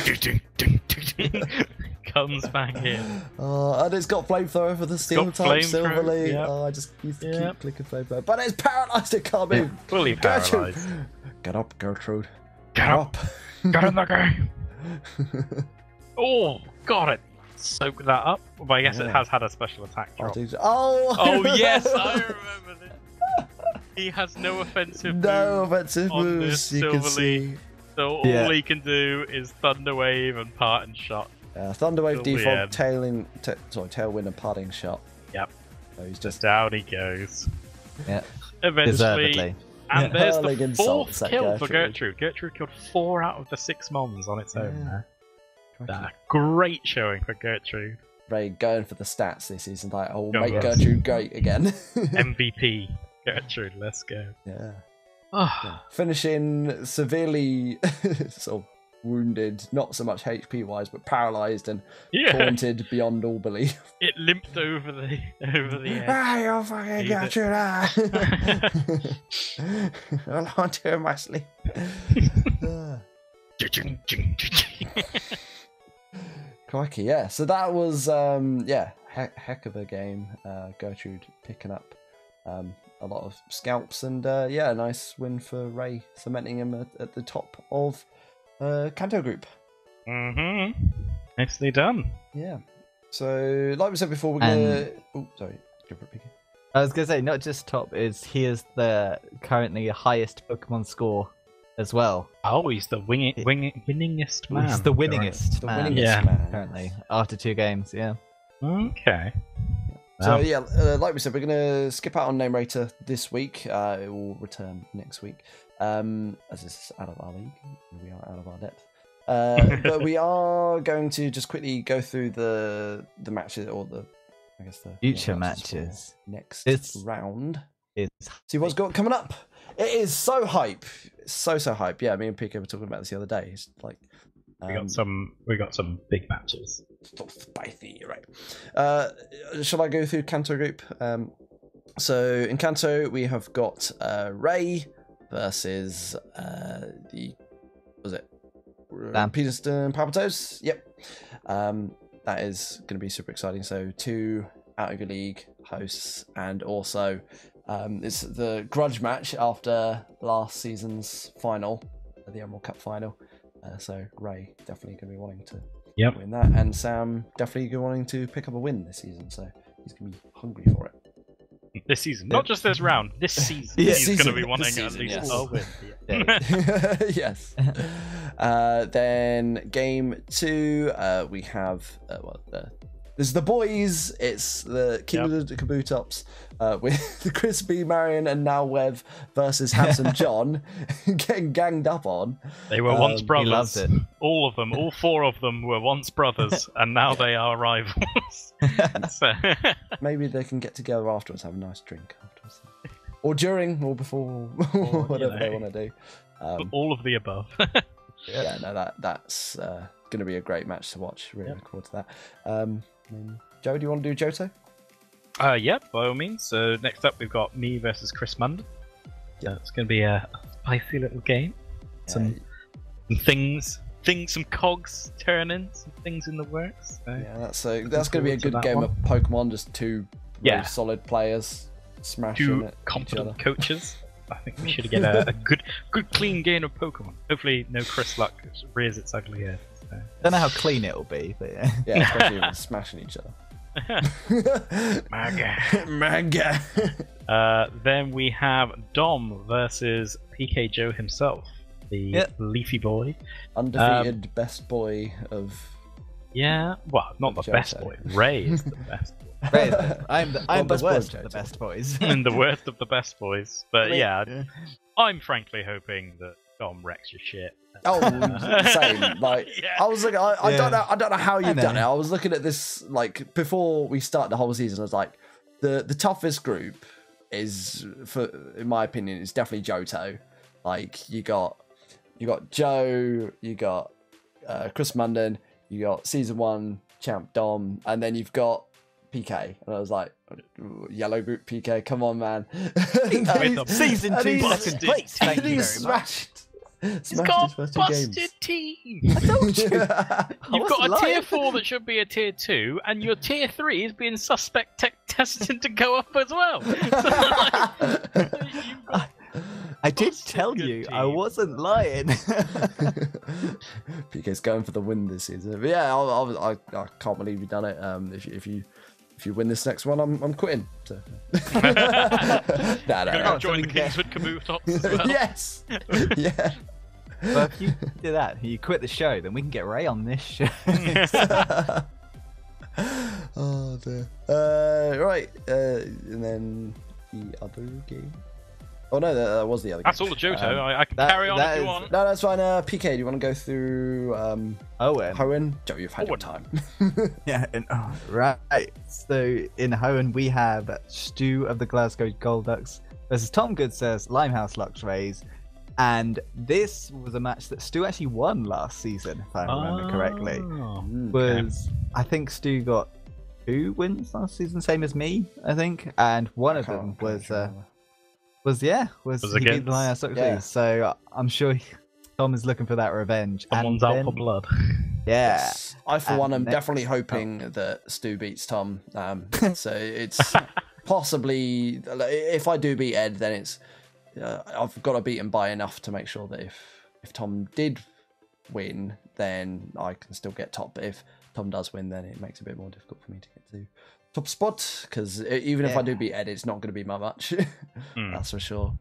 Comes back in. Oh, and it's got flamethrower for the steel got type flamethrower, Silverly. yep. Oh, I just used to Yep. keep clicking flamethrower, but it's paralyzed. It can't move. Fully Gertrude, paralysed. get up, Gertrude. Get up. Get in the game. Oh, got it. Soak that up. Well, I guess it Yeah. has had a special attack drop. Oh, Oh yes, I remember this. He has no offensive no move, offensive on moves. this You can Silverly. see. so all Yeah. he can do is Thunder Wave and Parting Shot. Thunderwave Till the default, end. tailwind and parting shot. Yep. So he's Just just down he goes. Yeah. Eventually, Deservedly. and there's Hurling the insults fourth at kill for Gertrude. Gertrude. Gertrude killed 4 out of the 6 mons on its own Yeah. there. Crikey. Great showing for Gertrude. Ray going for the stats this season. Like, oh, Go make on. Gertrude great again. MVP. Gertrude, let's go. yeah. Ah, Finishing severely sort of wounded, not so much HP wise, but paralyzed and yeah, haunted beyond all belief. it limped over the edge. Ah, you're fucking Leave it. Gertrude. Hold on to my sleep. Ah. Crikey, yeah. So that was, heck of a game. Gertrude picking up a lot of scalps and, a nice win for Ray, cementing him at the top of Kanto Group. Mm-hmm. Nicely done. Yeah. So, like we said before, we're gonna. Oh, sorry. Go for it, Pika. I was gonna say, not just top, he is the currently highest Pokemon score as well. Oh, he's the winningest man. He's the winningest The man, winningest Yeah. man. currently, after 2 games, yeah. Okay. So Wow. yeah, like we said, we're gonna skip out on Name Rater this week. It will return next week, as this is out of our league. We are out of our depth. But we are going to just quickly go through the matches, or the future matches next It's- round. It's See what's got coming up. It is so hype, so hype. Yeah, me and PK were talking about this the other day. It's like We got some big matches. spicy, right? Shall I go through Kanto group? So in Kanto we have got Ray versus Peterston Palpitoes. Yep. That is going to be super exciting. So 2 out of your league hosts, and also it's the grudge match after last season's final, the Emerald Cup final. So Ray definitely going to be wanting to win that, and Sam definitely going to wanting to pick up a win this season. So he's going to be hungry for it. This season, not just this round. This season, he's going to be wanting at least a win. Yes. Then game 2, we have this is the boys. It's the King of the Kabutops with Crispy, Marion, and now Wev versus Handsome John getting ganged up on. They were once brothers. He loves it. All of them, all 4 of them were once brothers, and now they are rivals. So... Maybe they can get together afterwards, have a nice drink afterwards, or during, or before, whatever they want to do. All of the above. Yeah, no, that's going to be a great match to watch. Really look forward to that. Joe, do you want to do Johto? Yeah, by all means. So next up, we've got me versus Chris Munden. Yeah, it's going to be a spicy little game. Some things, some cogs turning, some things in the works. So yeah, that's going to be a good game of Pokemon. Just 2 very solid players smashing 2 at competent each other. coaches. I think we should get a good, clean game of Pokemon. Hopefully, no Chris Luck rears its ugly head. So. Don't know how clean it'll be, but yeah. Yeah, especially when smashing each other. Manga. Then we have Dom versus PK Joe himself, the Leafy boy. Undefeated best boy of... Yeah, well, not the best boy. Ray is the best boy. Ray, I'm the worst boy, of the best boys. I'm the worst of the best boys. But I'm frankly hoping that Dom wrecks your shit. Oh, same. Like I was like, I don't know how you've done it. I was looking at this like before we start the whole season. I was like, the toughest group is, in my opinion, is definitely Johto. Like you got Joe, you got Chris Munden, you got season 1 champ Dom, and then you've got PK. And I was like, yellow group PK, come on, man. Season 2 second place. Thank you very much. He's got a busted team. I told you. You've got a tier 4 that should be a tier 2, and your tier 3 is being suspect tested to go up as well. I did tell you, I wasn't lying. PK's going for the win this season. But yeah, I can't believe you've done it. If you win this next one, I'm quitting. So. Go join the Kingswood Kabutops as well. Yes. Yeah. Well, if you do that, you quit the show, then we can get Ray on this show. Oh dear. Right. And then the other game. Oh no, that was the other game. That's all the Johto. I can carry on if you want. No, that's fine. PK, do you want to go through Hoenn? Joe, you've had your time. Yeah, right. So in Hoenn we have Stu of the Glasgow Golducks versus Tom Good says Limehouse Luxrays, and this was a match that Stu actually won last season, if I remember correctly. I think Stu got 2 wins last season, same as me, I think, and one of them was he beat the Limehouse Luxrays. Yeah. So I'm sure Tom is looking for that revenge. Someone's out for blood. Yeah. Yes. I, for one, am definitely hoping that Stu beats Tom. So it's possibly, if I do beat Ed, then it's I've got to beat him by enough to make sure that if Tom did win, then I can still get top. But if Tom does win, then it makes it a bit more difficult for me to get to top spot, because even if I do beat Ed, it's not going to be my match. That's for sure.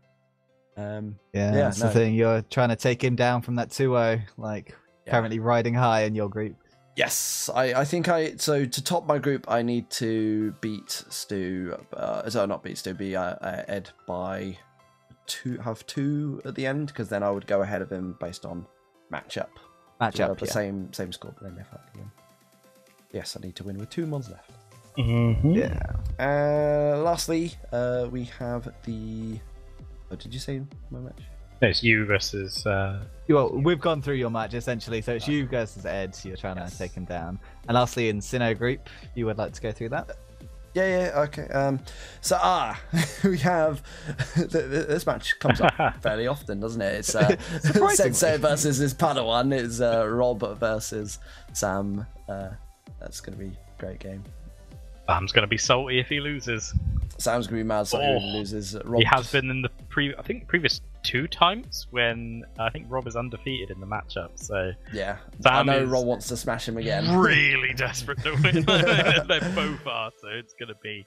That's the thing. You're trying to take him down from that 2-0, currently riding high in your group. Yes, I think so to top my group, I need to beat Stu. Not beat Stu, be Ed by 2, have 2 at the end, because then I would go ahead of him based on matchup. Match up, the yeah. same score, but then if I can win. Yes, I need to win with 2 mods left. Yeah. Lastly, we have the. What did you say? My match. No, it's you versus. Well, we've gone through your match essentially, so it's you versus Ed. You're trying to take him down. And lastly, in Sinnoh group, you would like to go through that? Yeah, okay. We have this match comes up fairly often, doesn't it? It's Sensei versus his Padawan. It's Rob versus Sam. That's gonna be a great game. Sam's gonna be salty if he loses. Sam's gonna be mad so he loses. Rob... He has been in the previous 2 times when I think Rob is undefeated in the matchup. So yeah, Sam I know Rob wants to smash him again. Really desperate to win. They both are, so it's gonna be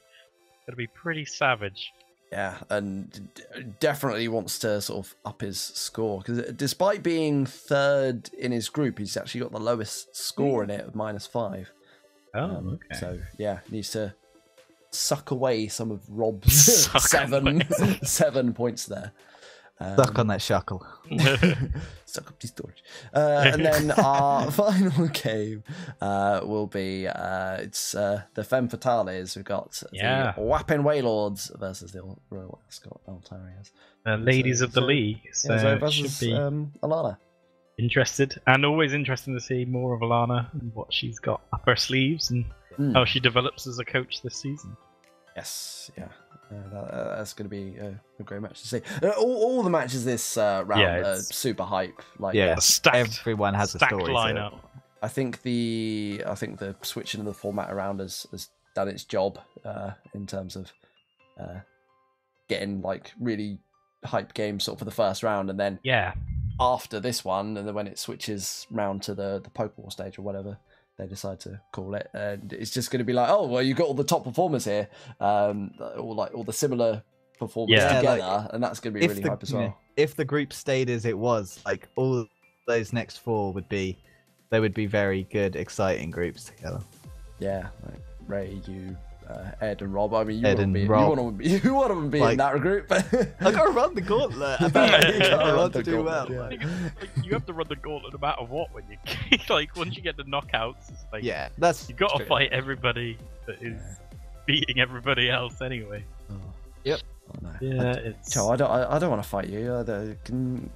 pretty savage. Yeah, and definitely wants to sort of up his score because despite being 3rd in his group, he's actually got the lowest score in it of -5. Oh, okay. So yeah, needs to suck away some of Rob's 7 points there. Suck on that shackle. Suck up his storage. And then our final game will be it's the Femme Fatales. We've got the Wapping Waylords versus the Royal Ascot Altarians. Ladies of the league. So versus should be Alana. Interested, and always interesting to see more of Alana and what she's got up her sleeves and how she develops as a coach this season. Yes, yeah. That's going to be a great match to see. All the matches this round are super hype. Like, everyone has a story. Lineup. I think the switching of the format around has done its job in terms of getting like really hype games sort of for the first round, and then after this one, and then when it switches round to the Pokeball stage or whatever they decide to call it, and it's just going to be like, oh well, you got all the top performers here, all the similar performers together, and that's going to be really hype as well. If the group stayed as it was, like all those next 4 would be very good, exciting groups together. Yeah, like Ray, you, Ed and Rob. I mean, you want to be in that group. I gotta run the gauntlet. I want to do well. Yeah. You have to run the gauntlet no matter what when you like once you get the knockouts. It's like, you got to fight everybody that is beating everybody else anyway. Yep. Oh, no. Yeah, it's. Joe, I don't want to fight you. Can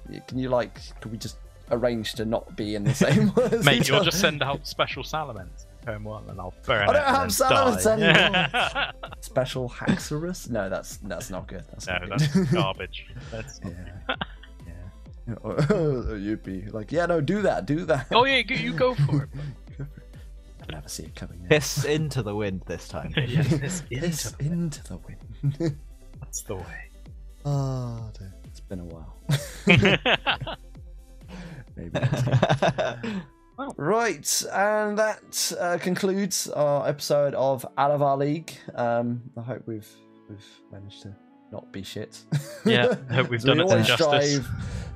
we just arrange to not be in the same? Mate, you'll just send out special salamence. Turn 1 and I'll burn. I don't have salamence anymore. Special Haxorus? No, that's not good. That's garbage. That's you'd be like, yeah, no, do that. Oh yeah, you go for it. I never see it coming. Piss into the wind this time. Piss into the wind. That's the way. Oh, dear. It's been a while. Maybe. Well, right, and that concludes our episode of Out of Our League. I hope we've managed to not be shit. Yeah, I hope we've done it some justice.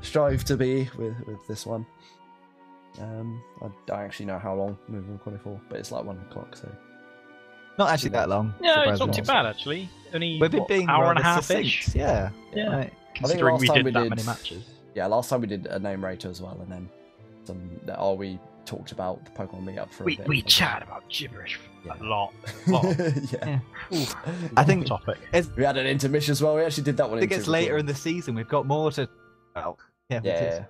Strive to be with this one. I don't actually know how long we've been recording for, but it's like 1 o'clock, so not actually that long. No, it's not too bad actually. Only we've been being hour and a half-ish. Yeah. Right. Considering we did that many matches. Yeah, last time we did a name rater as well, and then we talked about the Pokemon meetup for a bit. We chat about gibberish a lot. Yeah. I think topic. We had an intermission as well. We actually did that one. I think it's later in the season. We've got more to. Well, yeah.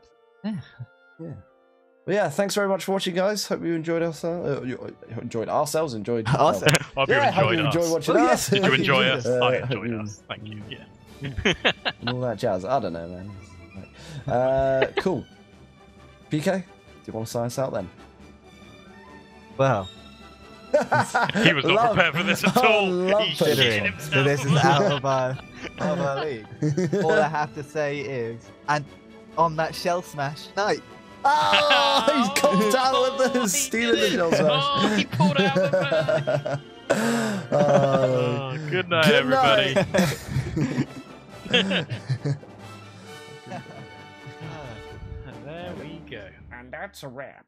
Well, yeah, thanks very much for watching, guys. Hope you enjoyed ourselves. Enjoyed ourselves. Enjoyed. Hope you enjoyed watching us. Did you enjoy us? I enjoyed us. Thank you. Yeah. And all that jazz. I don't know, man. Right. Cool. PK, do you want to sign us out then? Well. He was not prepared for this at all. He shit himself. So this is out of our league. All I have to say is, and on that shell smash night. Oh, he's come down with the stealing the shell smash. Oh, he pulled out the good night, everybody. There we go. And that's a wrap.